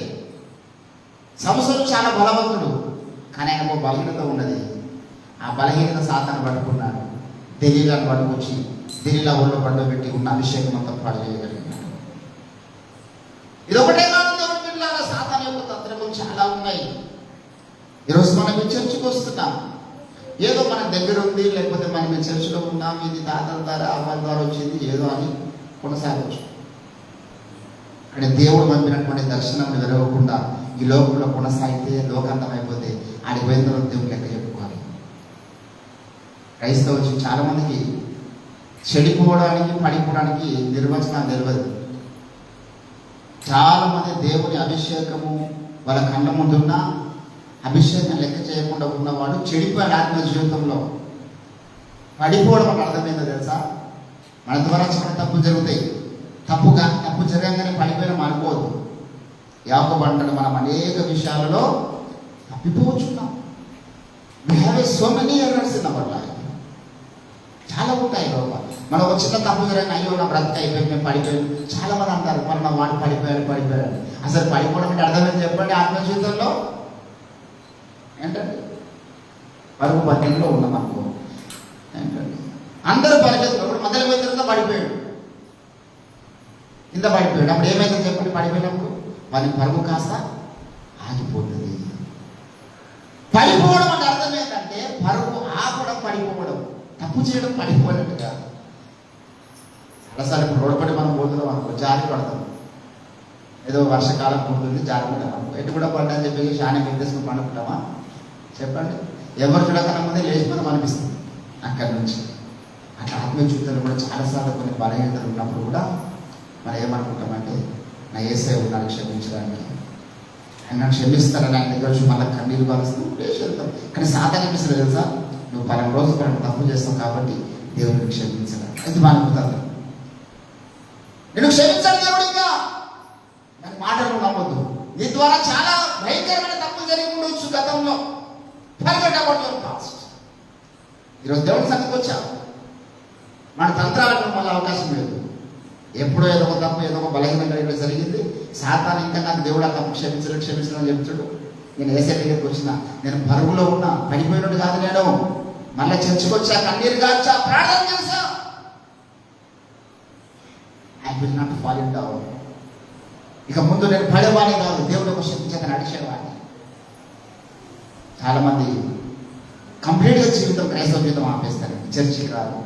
సంవత్సరం చాలా బలవంతుడు కానీ ఆయనకు బలహీనత ఉన్నది. ఆ బలహీనత సాతాను పట్టుకున్నాడు. దెలీలాను పట్టుకొచ్చి దెలీలా ఊళ్ళో పండుగ ఉన్న అభిషేకం అంతా పాడు చేయగలిగినాడు. ఇది ఒకటే కాదు దేవుని పిల్లల సాతాను యొక్క తంత్రములు చాలా ఉన్నాయి. ఈరోజు మనం ఈ చర్చకు వస్తున్నాం, ఏదో మన దగ్గర ఉంది, లేకపోతే మనం ఈ చర్చలో ఉన్నాం, ఇది తాతల ద్వారా అమ్మాయిల ద్వారా వచ్చింది ఏదో అని కొనసాగవచ్చు. కానీ దేవుడు పంపినటువంటి దర్శనం వెరవకుండా ఈ లోకంలో కొనసాగితే లోకాంతం అయిపోతే ఆడికి పోయిన తర్వాత దేవుడు లెక్క చెప్పుకోవాలి. క్రైస్తవులు చాలా మందికి చెడిపోవడానికి పడిపోవడానికి నిర్వచనాలు తెలియదు. చాలా మంది దేవుని అభిషేకము వాళ్ళ కళ్ళ ముందున్న అభిషేకం లెక్క చేయకుండా ఉన్నవాడు చెడిపోయాడు. ఆత్మ జీవితంలో పడిపోవడం అంటే అర్థమైందో తెలుసా? మన ద్వారా చాలా తప్పు జరుగుతాయి. తప్పు జరగగానే పడిపోయిన అనుకోవద్దు. యాకోబు అంటాడు మనం అనేక విషయాలలో తప్పిపోవచ్చున్నాం. We have so many errors in our life. చాలా ఉంటాయి లోపల. మనం ఒక చిన్న తప్పు జరగని అయ్యో నా బ్రతక అయిపోయింది మేము పడిపోయాను. చాలా మంది అంటారు మరి నా వాడు పడిపోయాడు. అసలు పడిపోవడం అంటే అర్థమైంది చెప్పండి. ఆత్మ జీవితంలో ఏంటండి పరుగు పద్యంలో ఉన్నాం అనుకో. ఏంటండి అందరూ పరిగెత్తున్నప్పుడు మధ్యలో పోయిన తర్వాత పడిపోయాడు, కింద పడిపోయాడు. అప్పుడు ఏమైందని చెప్పండి? పడిపోయినప్పుడు వారి పరుగు కాస్త ఆగిపోతుంది. పడిపోవడం అంటే అర్థం ఏంటంటే పరుగు ఆపడం, పడిపోవడం. తప్పు చేయడం పడిపోయినట్టు కాదు. చాలాసార్లు ఇప్పుడు రోడ్డుపడి మనం పోతున్నాం అనుకో, జారి పడతాం. ఏదో వర్షకాలం పుడుతుంది జారి పడ్డాం అనుకో, ఎటు కూడా పడ్డా అని చెప్పేసి చాలా నిర్దేశం పండుకుంటామా చెప్పండి? ఎవరు చూడకన్నా ముందే లేచిపోతాం అనిపిస్తుంది. అక్కడి నుంచి అట్లా ఆత్మీయ జీవితంలో కూడా చాలాసార్లు కొన్ని బలహీనతలు ఉన్నప్పుడు కూడా మనం ఏమనుకుంటామంటే నా యేసయ్య ఉన్నాడు క్షమించడానికి, ఆయన నన్ను క్షమిస్తానని ఆయన దగ్గర వచ్చి మళ్ళీ కన్నీరు కాలుస్తాం లేచి వెళ్తాం. కానీ సాధారణ అనిపిస్తుంది తెలుసా, నువ్వు పలానా రోజు పలానా తప్పు చేస్తావు కాబట్టి దేవుడిని క్షమించడం ఇది మానుకుంటాను. నేను క్షమించాలి దేవుడు, ఇంకా నాకు మాటలు నమ్మొద్దు. నీ ద్వారా చాలా భయంకరమైన తప్పులు జరిగి ఉండవచ్చు గతంలో. Forget about your past. ఈరోజు దేవుడి సంగతికి వచ్చావు, మన తంత్రాలకు మళ్ళీ అవకాశం లేదు. ఎప్పుడో ఏదో ఒక తప్పు, ఏదో ఒక బలహీనంగా ఇక్కడ జరిగింది, సాతాను ఇంకా నాకు దేవుడు ఆ తప్పు క్షమించడం చెప్తాడు. నేను యేసయ్య దగ్గరికి వచ్చిన, నేను పరుగులో ఉన్నా, పడిపోయినట్టు కాదు, నేను మళ్ళీ చర్చకు వచ్చా, కన్నీరు కాచా, ప్రార్థన చేశా. I will not fall in down. ఇక ముందు నేను పడేవాడిని కాదు, దేవుడు ఒక శక్తి చేత నడిచేవాడిని. చాలామంది కంప్లీట్గా జీవితం, క్రైస్తవ జీవితం ఆపేస్తారు, చర్చికి రాదు,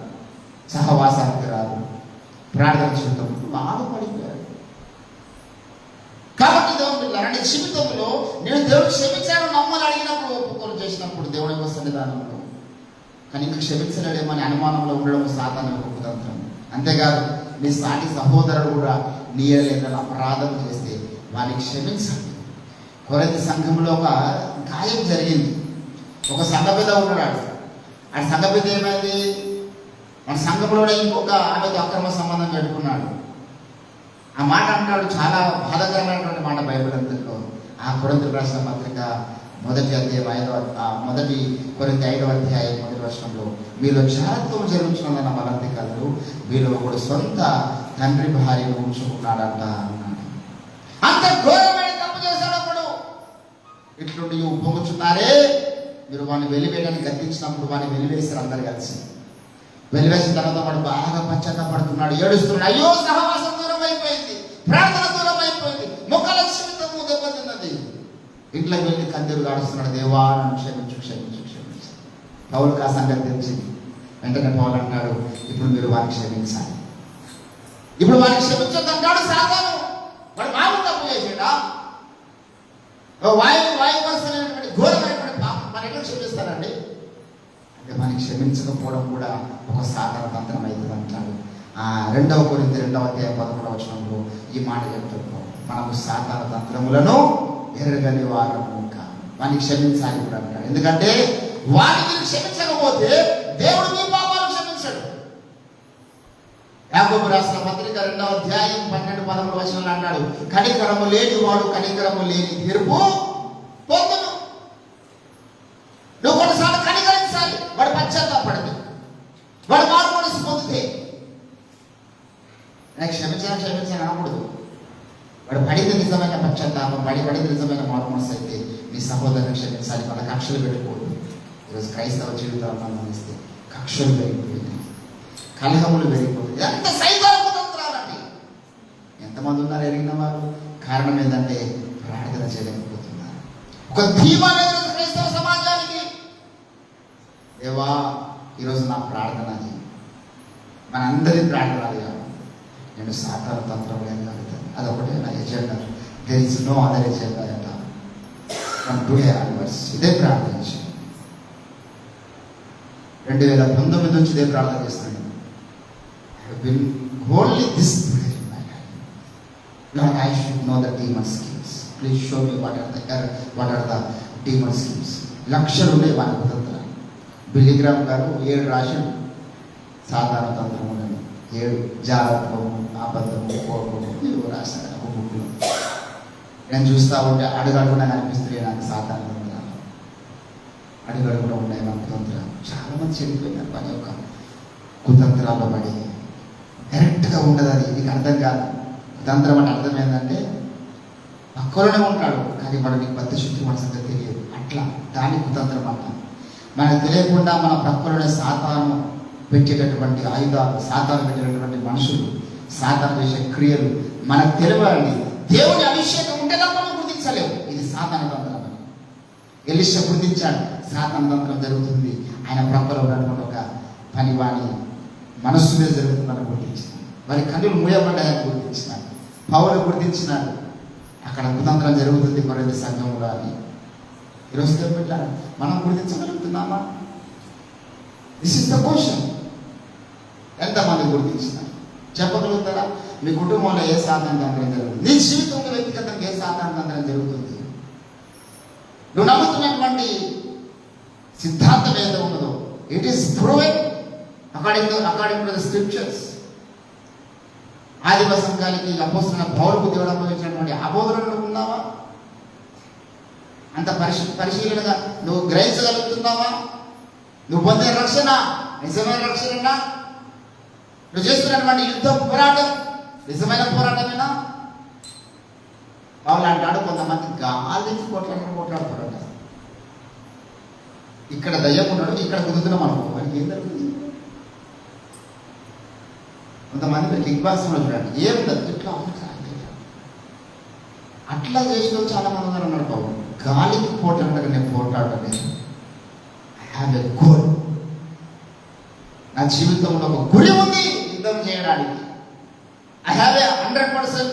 సహవాసానికి రాదు, ప్రార్థన జీవితం బాధపడిపోయాడు. కాబట్టి దేవుడు జీవితంలో నేను దేవుడు క్షమించాడు నమ్మని అడిగినప్పుడు, ఒప్పుకోలు చేసినప్పుడు దేవుడి యొక్క సన్నిధానంలో, కానీ ఇంకా క్షమించలేమని అనుమానంలో ఉండడం సాతాను యొక్క కుతంత్రం. అంతేకాదు నీ సాటి సహోదరుడు కూడా నీ ఏదైనా అపరాధం చేస్తే వారికి క్షమించండి. కొరింథీ సంఘంలో ఒక గాయం జరిగింది. ఒక సంఘపెద్ద ఉన్నాడు. ఆ సంఘపెద్ద ఏమైంది, మన సంఘంలోనే ఇంకొక ఆమెతో అక్రమ సంబంధం పెట్టుకున్నాడు. ఆ మాట అంటాడు, చాలా బాధాకరమైనటువంటి మాట బైబిల్ అంతట్లో. ఆ కొరింథీ రాసిన పత్రిక మొదటి కొరింథీ 5వ అధ్యాయం 1వ వచనంలో, మీలో జాగ్రత్తం జరుగుతున్నదన్న మలంతి కలరు, మీలో కూడా సొంత తండ్రి భార్యను ఉంచుకున్నాడంట అన్నాడు. అంత ఘోరమైన తప్పు చేశాడప్పుడు. ఇట్లుండి పొంగుచున్నారే, మీరు వాడిని వెలివేయడానికి గద్దించినప్పుడు వాడిని వెలివేశారు అందరు కలిసి. వెలివేసిన తర్వాత వాడు బాగా పశ్చాత్తాపడుతున్నాడు, ఏడుస్తున్నాడు. అయ్యో సహవాసం దూరం అయిపోయింది, ప్రార్థన దూరం అయిపోయింది, మొక్కల జీవితము దెబ్బతిన్నది. ఇంట్లోకి వెళ్ళి కన్నీరు గాడుస్తున్నాడు, దేవా నన్ను క్షమించు క్షమించు క్షమించు. పౌలుకు ఆ సంగతి తెలిసింది. వెంటనే పౌలు అంటాడు, ఇప్పుడు మీరు వారిని క్షమించాలి. ఇప్పుడు వారిని క్షమించొద్దు అంటాడు సాతాను. వాడు మామూలు తప్పు చేసాడా, వాయువలసినటువంటి ఘోరమైనటువంటి పాపం మన ఎక్కడ క్షమిస్తారండి అంటే, మనకి క్షమించకపోవడం కూడా ఒక సాధారణ తంత్రం అవుతుంది అంటాడు. 2వ కొరింథీ 2వ అధ్యాయం 11వ వచనంలో ఈ మాట చెప్తున్నాం, మనము సాధారణ తంత్రములను ఎరగని వారము కాదు, వాడిని క్షమించాలి కూడా అంటాడు. ఎందుకంటే వాడిని క్షమించకపోతే దేవుడు మీ పాపాలను క్షమించాడు. యాకోబు రాసిన పత్రిక 2వ అధ్యాయం 12-13 వచనంలో అంటాడు, కనికరము లేని వాడు కనికరము లేని తీర్పు పొందును. నువ్వు కొన్నిసార్లు కనికరించాలి, వాడు పశ్చాత్తాపడింది, వాడు మారు మనసు పొందితే. నాకు క్షమించాను అనకూడదు. వాడు పడింది నిజమైన పశ్చాత్తాపం, పడింది నిజమైన మారు మనసు అయితే మీ సహోదరుని క్షమించాలి. వాళ్ళ కక్షలు పెట్టుకోవద్దు. ఈరోజు క్రైస్తవ జీవితాలను గమనిస్తే కక్షలు పెరిగిపోయినాయి, కలహములు పెరిగిపోతుంది. ఎంత సైతాను తంత్రాలండి. ఎంతమంది ఉన్నారు ఎరిగిన వారు? కారణం ఏంటంటే ప్రార్థన చేయలేకపోతున్నారు. ఒక ధీమా లేదు క్రైస్తవ సమాజానికి. దేవా ఈరోజు నా ప్రార్థన అది, మనందరి ప్రార్థన అది కాదు. నేను సాతాను తంత్రం ఏం కలుగుతాను, అదొకటే నా agenda. There is no other agenda అంట. ఫ్రమ్ టుడే ఆన్వర్డ్స్ ఇదే ప్రార్థించి 2019 నుంచి ఇదే ప్రార్థన చేస్తున్నాను. Only this prayer in my life. Lord, I should know the demon schemes. Please show me what are the demon schemes. లక్షలు ఉన్నాయి వారి కుతంత్రాలు. బిల్లిగ్రామ్ గారు 7 రాశాడు సాధారణ తంత్రములను. 7 జాగ్రత్తము, అబద్ధము, కోపము ఇవి రాశాడు ఒక బుక్లో. నేను చూస్తూ ఉంటే అడుగడుగునా కనిపిస్తున్నాయి నాకు సాధారణ తంత్రాలు. అడుగడుగునా ఉన్నాయి మన కుతంత్రాలు. చాలామంది చెడిపోయినారు పని యొక్క కుతంత్రాల్లో పడి. కరెక్ట్గా ఉండదు అది, నీకు అర్థం కాదు. కుతంత్రం అంటే అర్థం ఏంటంటే పక్కలోనే ఉంటాడు కానీ వాడు నీకు బద్ధ శుద్ధి మన సంగతి తెలియదు. అట్లా దాని కుతంత్రం అంట. మనకు తెలియకుండా మన పక్కలోనే సాతాను పెట్టేటటువంటి ఆయుధాలు, సాతాను పెట్టేటటువంటి మనుషులు, సాతాను చేసే క్రియలు మనకు తెలియాలి. దేవుని అభిషేకం ఉంటే తప్ప మనం గుర్తించలేము. ఇది సాతాను తంత్రం అని ఎలీషా గుర్తించాడు. సాతాను తంత్రం జరుగుతుంది, ఆయన ప్రక్కలో ఉన్నటువంటి ఒక పని వాణి మనస్సు మీద జరుగుతుందని గుర్తించినాడు. వారి కన్నులు మూయబడ్డాయని గుర్తించినాడు. పౌలు గుర్తించినాడు, అక్కడ కుతంత్రం జరుగుతుంది కొరింథీ సంఘంలో అని. ఈరోజు పెట్టాడు, మనం గుర్తించగలుగుతున్నామా? This is the question. ఎంతమంది గుర్తించినారు? చెప్పగలుగుతారా? మీ కుటుంబంలో ఏ సాతాను తంత్రం జరుగుతుంది? నీ జీవితంలో వ్యక్తిగతంగా ఏ సాతాను తంత్రం జరుగుతుంది? నువ్వు నమ్ముతున్నటువంటి సిద్ధాంతం ఏదో ఉన్నదో it is proven according to the scriptures. ఆదిమ సంఘానికి అపోస్తులైన పౌలుకు దేవుడు అనుభవించినటువంటి అబోధనలు ఉన్నావా? అంత పరిశీలనగా నువ్వు గ్రహించగలుగుతున్నావా? నువ్వు పొందే రక్షణ నిజమైన రక్షణనా? నువ్వు చేస్తున్నటువంటి యుద్ధం పోరాటం నిజమైన పోరాటమేనా? వాళ్ళు అంటాడు కొంతమంది గాలికి కొట్లాడుతారట. ఇక్కడ దయ్యం ఉన్నాడు, ఇక్కడ కుదురుతున్నాం అనుకో, మనకి ఏం జరుగుతుంది? కొంతమంది బిగ్ బాస్ చూడండి, ఏం ఇట్లా అట్లా చేసిన చాలా మంది ఉన్నారు అన్నాడు బాబు. గాలికి పోట్లాడగా నేను పోట్లాడలేదు. I have a goal. నా జీవితంలో ఒక గురి ఉంది యుద్ధం చేయడానికి. I have a 100%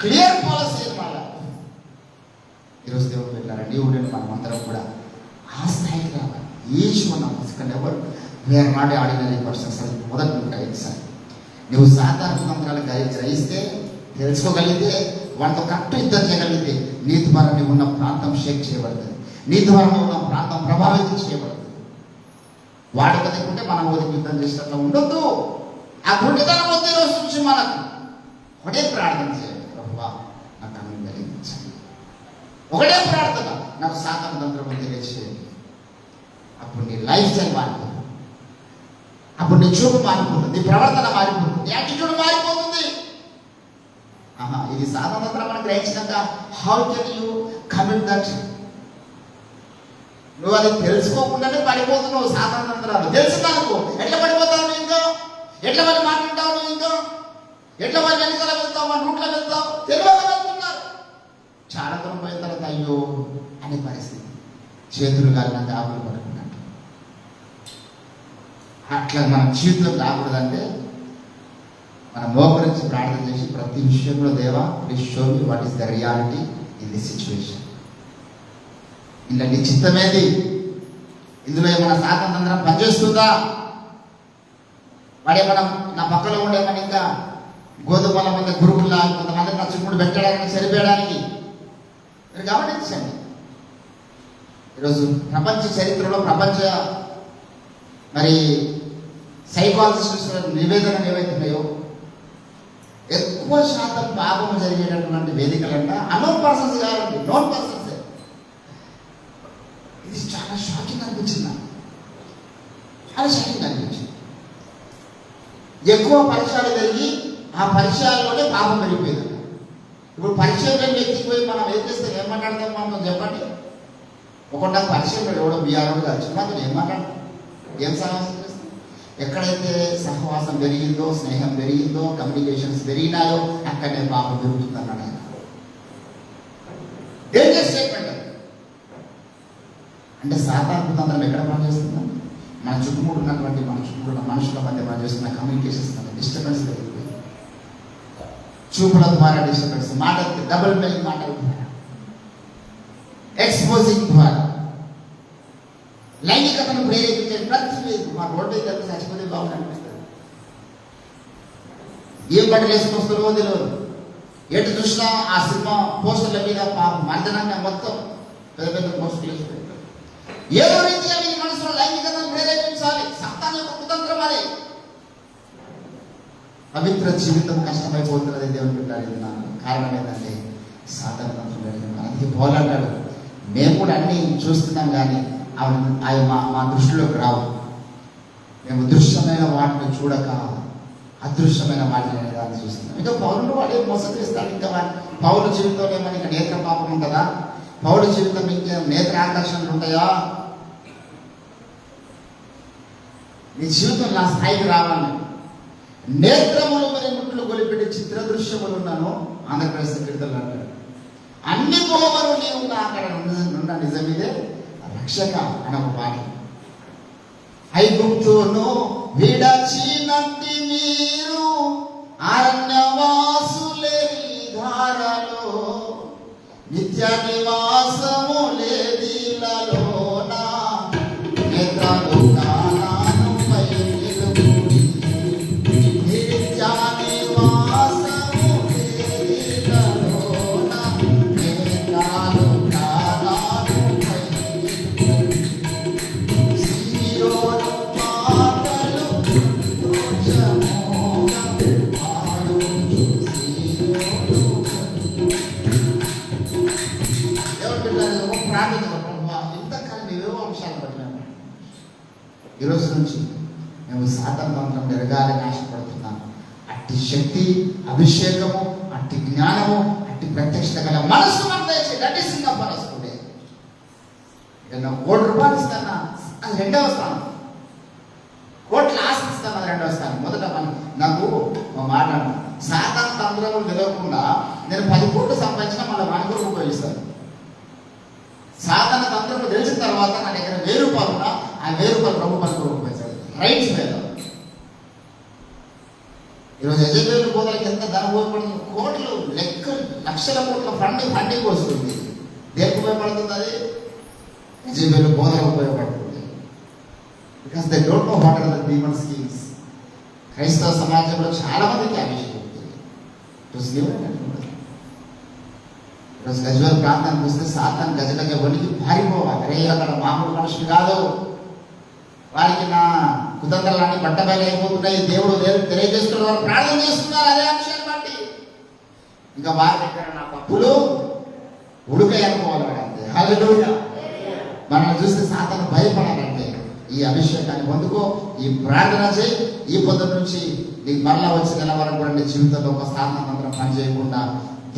clear policy అనమాట. ఈరోజు దేవుడు వెళ్ళారా? నీవు నేను మనం అందరం కూడా ఆ స్థాయికి రావాలి. ఈచ్ వన్ ఆఫ్ us ఎవరు వేర్ నాట్ ఆర్డినరీ పర్సన్స్. అది మొదటి గ్రహించాలి. నువ్వు సాధారణ మంత్రాలు గ్రహిస్తే, తెలుసుకోగలిగితే, వాటితో కరెక్ట్ యుద్ధం చేయగలిగితే నీ ద్వారా నువ్వు ఉన్న ప్రాంతం షేక్ చేయబడుతుంది. నీ ద్వారా నువ్వు ఉన్న ప్రాంతం ప్రభావితం చేయబడుతుంది. వాడు కదుకుంటే మనం ఓదికి యుద్ధం చేసినట్లు ఉండొద్దు. ఆ గుండెతనం వద్దు. ఈరోజు నుంచి మనకు ఒకటే ప్రార్థన చేయాలి, ప్రభువా నాకు అన్ని కలిగించండి. ఒకటే ప్రార్థన, నాకు సాధారణ తంత్రం తెలియచేయండి. అప్పుడు నీ లైఫ్ స్టైల్ మారిపోతుంది. అప్పుడు నీ చూపు మారిపోతుంది, నీ ప్రవర్తన మారిపోతుంది, నీ యాటిట్యూడ్ మారిపోతుంది. ఇది సాధారణ మనం గ్రహించినాక how can you commit that? నువ్వు అది తెలుసుకోకుండానే పడిపోతున్నావు. సాధారణ తంత్రాలు తెలుసుకున్నావు, ఎట్లా పడిపోతావు? ఇంకా ఎట్లా మరి మాట్లాడతావు? ఇంకా ఎట్లా మరి వెనకాల వెళ్తావు? మన రూట్లో వెళ్తావు? తెలియక వెళ్తున్నారు. చాలా దూరం పోయిన తర్వాత అయ్యో అనే పరిస్థితి. చేతులు కాలినంత ఆకులు పడుకున్నట్టు. అట్లా మన జీవితం రాకూడదంటే మనం మోకరించి ప్రార్థన చేసి ప్రతి విషయంలో దేవా please show me what is the reality in this situation. ఇలా నీ చిత్తమేది? ఇందులో ఏమైనా సాతంత్రం పనిచేస్తుందా? వాడేమన్నా నా పక్కలో ఉండేమని ఇంకా గోధుమల మంది గురువులా కొంతమంది నా చుట్టూ పెట్టడానికి సరిపోయడానికి మీరు గమనించండి. ఈరోజు ప్రపంచ చరిత్రలో ప్రపంచ మరి సైకాలజిస్ట్ నివేదనలు ఏవైతున్నాయో ఎక్కువ శాతం పాపము జరిగేటటువంటి వేదికలంట అన్నోన్ పర్సన్స్ కాదండి, నోన్ పర్సన్స్. ఇది చాలా షాకింగ్ అనిపించింది నాకు. చాలా షాకింగ్ అనిపించింది. ఎక్కువ పరిచయాలు జరిగి ఆ పరిచయాల్లోనే పాపం పెరిగిపోయింది. ఇప్పుడు పరిచయం లేని వ్యక్తికి పోయి మనం ఏం చేస్తే ఏం మాట్లాడతాం? మనం చెప్పండి. ఒకటి నాకు పరిచయం ఎవడో బిఆర్ఓ కాదు, మాత్రం ఏం మాట్లాడతాం? ఏం సహవాసం చేస్తాం? ఎక్కడైతే సహవాసం పెరిగిందో, స్నేహం పెరిగిందో, కమ్యూనికేషన్స్ పెరిగినాయో అక్కడనే పాపం పెరుగుతుంది అన్నాడు ఆయన. Danger statement. అంటే సాధారణ తంత్రం ఎక్కడ పనిచేస్తుందా? మన చుట్టుముట్టు ఉన్నటువంటి మన చుట్టూ ఉన్న మనుషుల మధ్య పనిచేస్తున్న కమ్యూనికేషన్స్ మధ్య డిస్టర్బెన్స్ పెరిగిపోయింది. చూపుల ద్వారా డిస్టర్బెన్స్, మాటలు డబుల్ మీనింగ్ మాటల ద్వారా, ఎక్స్పోజింగ్ ద్వారా, లైంగికతను ప్రేరేపించే ప్రతి మా రోడ్డు అయితే చచ్చిపోతే బాగుంది అనిపిస్తుంది. ఏం బట్టలు వేసుకొస్తారో తెలియదు. ఎటు చూసినా ఆ సినిమా పోస్టర్ల మీద మందనంగా మొత్తం పెద్ద పెద్ద పోస్టర్లు వేసి పెట్టారు. ఏదో రీతిగా మీ మనసులో లైంగికతను ప్రేరేపించాలి. సాతాను యొక్క కుతంత్రం అది. పవిత్ర జీవితం కష్టమైపోతున్నది దేవుని పెట్టాలి. కారణం ఏంటంటే సాతాను తంత్రం. అందుకే పోలాడాడు. మేము కూడా అన్ని చూస్తున్నాం కానీ అవి మా దృష్టిలోకి రావు. మేము దృశ్యమైన వాటిని చూడక అదృశ్యమైన వాటిని దాన్ని చూస్తున్నాం. ఇంకా పౌరులు వాడే మోసం చేస్తాడు. ఇంకా పౌరుల జీవితంలో ఏమైనా ఇంకా నేత్ర పాపం ఉంటుందా? పౌరుల జీవితం ఇంకా నేత్ర ఆకర్షణలు ఉంటాయా? నీ జీవితం నా స్థాయికి రావాలి. నేత్రములు మరి ముట్లు గొలిపెట్టి చిత్ర దృశ్యములు ఉన్నాను. ఆంధ్రప్రదేశ్ కీర్తనలు అంటాడు. అన్ని పోవరు నీవు అక్కడ ఉన్న నిజమిదే రక్షక అని ఒక పాట. ఐగుప్తును విడచినట్టి మీరు అరణ్యవాసులే ధారలో నిత్య నివాసము లేదిలలోనా నేత్రలు కానాను పై నిలుపుడి ఈరోజు నుంచి మేము సాతాను తంత్రం ఎరగాలని ఆశపడుతున్నాను. అట్టి శక్తి, అభిషేకము, అట్టి జ్ఞానము, అట్టి ప్రత్యక్షత గల మనస్సు మన దయచేసి. That is enough for us today. ₹1 ఇస్తానా, అది 2వ స్థానం. కోట్ల ఆశిస్తాను, అది 2వ స్థానం. మొదట నాకు మాట, సాతాను తంత్రములు తెలియకుండా నేను 10 కోట్లు సంపాదించినా మళ్ళీ వాని కొరకు ఉపయోగిస్తాను. సాతాను తంత్రములు తెలిసిన తర్వాత నా దగ్గర ₹1000 ఉన్నా ఆ ₹1000 ప్రభు పని కొరకు ఉపయోగిస్తాడు. రైట్స్ మీద ఈరోజు యజబేలు బోధలకి ఎంత ధనం ఉపయోగపడుతుంది? కోట్లు, లెక్కలు, లక్షల కోట్ల ఫండింగ్ వస్తుంది. దేనికి ఉపయోగపడుతుంది? అది యజబేలు బోధలకు ఉపయోగపడుతుంది. Because they don't know what are the demon schemes. క్రైస్తవ సమాజంలో చాలా మందికి ఆ విషయం ఉంటుంది. ఈరోజు గజ్వేల్ ప్రాంతానికి వస్తే సాతాను గజలకి వణికి పారిపోవాలి. అరే అక్కడ మామూలు మనుషులు కాదు, వారికి నా కుతంత్రాలన్నీ బట్టబయలు అయిపోతున్నాయి, దేవుడు తెలియజేస్తున్నారు, వారు ప్రార్థన చేస్తున్నారు అదే అంశాన్ని బట్టి. ఇంకా వారి దగ్గర నా పప్పులు ఉడుకై అనుకోవాలి వాడు అంతే. హల్లెలూయా. మనల్ని చూస్తే సాతాను భయపడాలంటే ఈ అభిషేకాన్ని పొందుకో, ఈ ప్రార్థన చేయి. ఈ పొద్దు నుంచి నీకు మరలా వచ్చి నెల వరకు కూడా నీ జీవితంలో ఒక సాధన మంత్రం పని చేయకుండా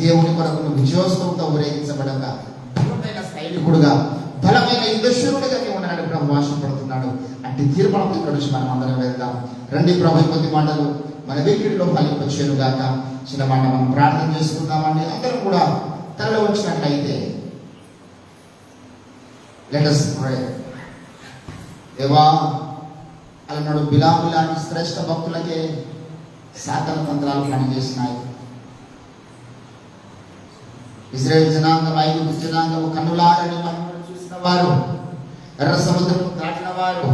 దేవుని కొరకు నువ్వు విజయోత్సవంతో ఊరేగించబడక బలమైన సైనికుడుగా, బలమైన యుద్ధశూరుడుగా నీవు ఉన్నాడు ప్రభు ఆశపడుతున్నాడు. అట్టి తీర్మానం ఇక్కడ నుంచి మనం అందరం వెళ్దాం. రండి ప్రభు కొద్ది మాటలు మన వీటిలో ఫలింపచేయను గాక. చిన్న మాట మనం ప్రార్థన చేసుకుందామండి. అందరం కూడా తరలి వచ్చినట్లయితే లెట్ us pray. దేవా, అలనాడు బిలాము లాంటి శ్రేష్ఠ భక్తులకే సాతాను తంత్రాలు పనిచేసినాయి. ఇశ్రాయేలు జనాంగం, ఐగుప్తు జనాంగం కన్నులారని మహిమను చూసిన వారు, ఎర్ర సముద్రం దాటిన వారు,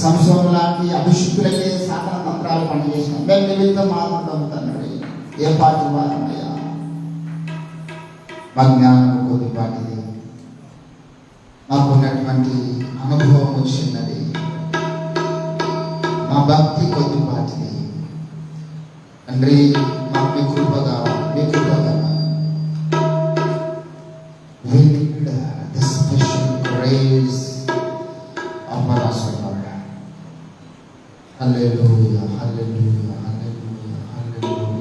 సంసోను లాంటి అభిషిక్తులకే సాతాను తంత్రాలు పనిచేసినాయి. మేము నిమిత్తం మాట్లాడుతున్నాడు. ఏ పాటి వారమయ్యా, మా జ్ఞానం కొద్దిపాటిది, మాకున్నటువంటి అనుభవం వచ్చినది, మా భక్తి కొద్దిపాటిది. తండ్రి, మాకు మీ కృప కావాలి, మీ కృప కావాలి. We need the special grace of our Lord. Hallelujah, hallelujah, hallelujah, hallelujah.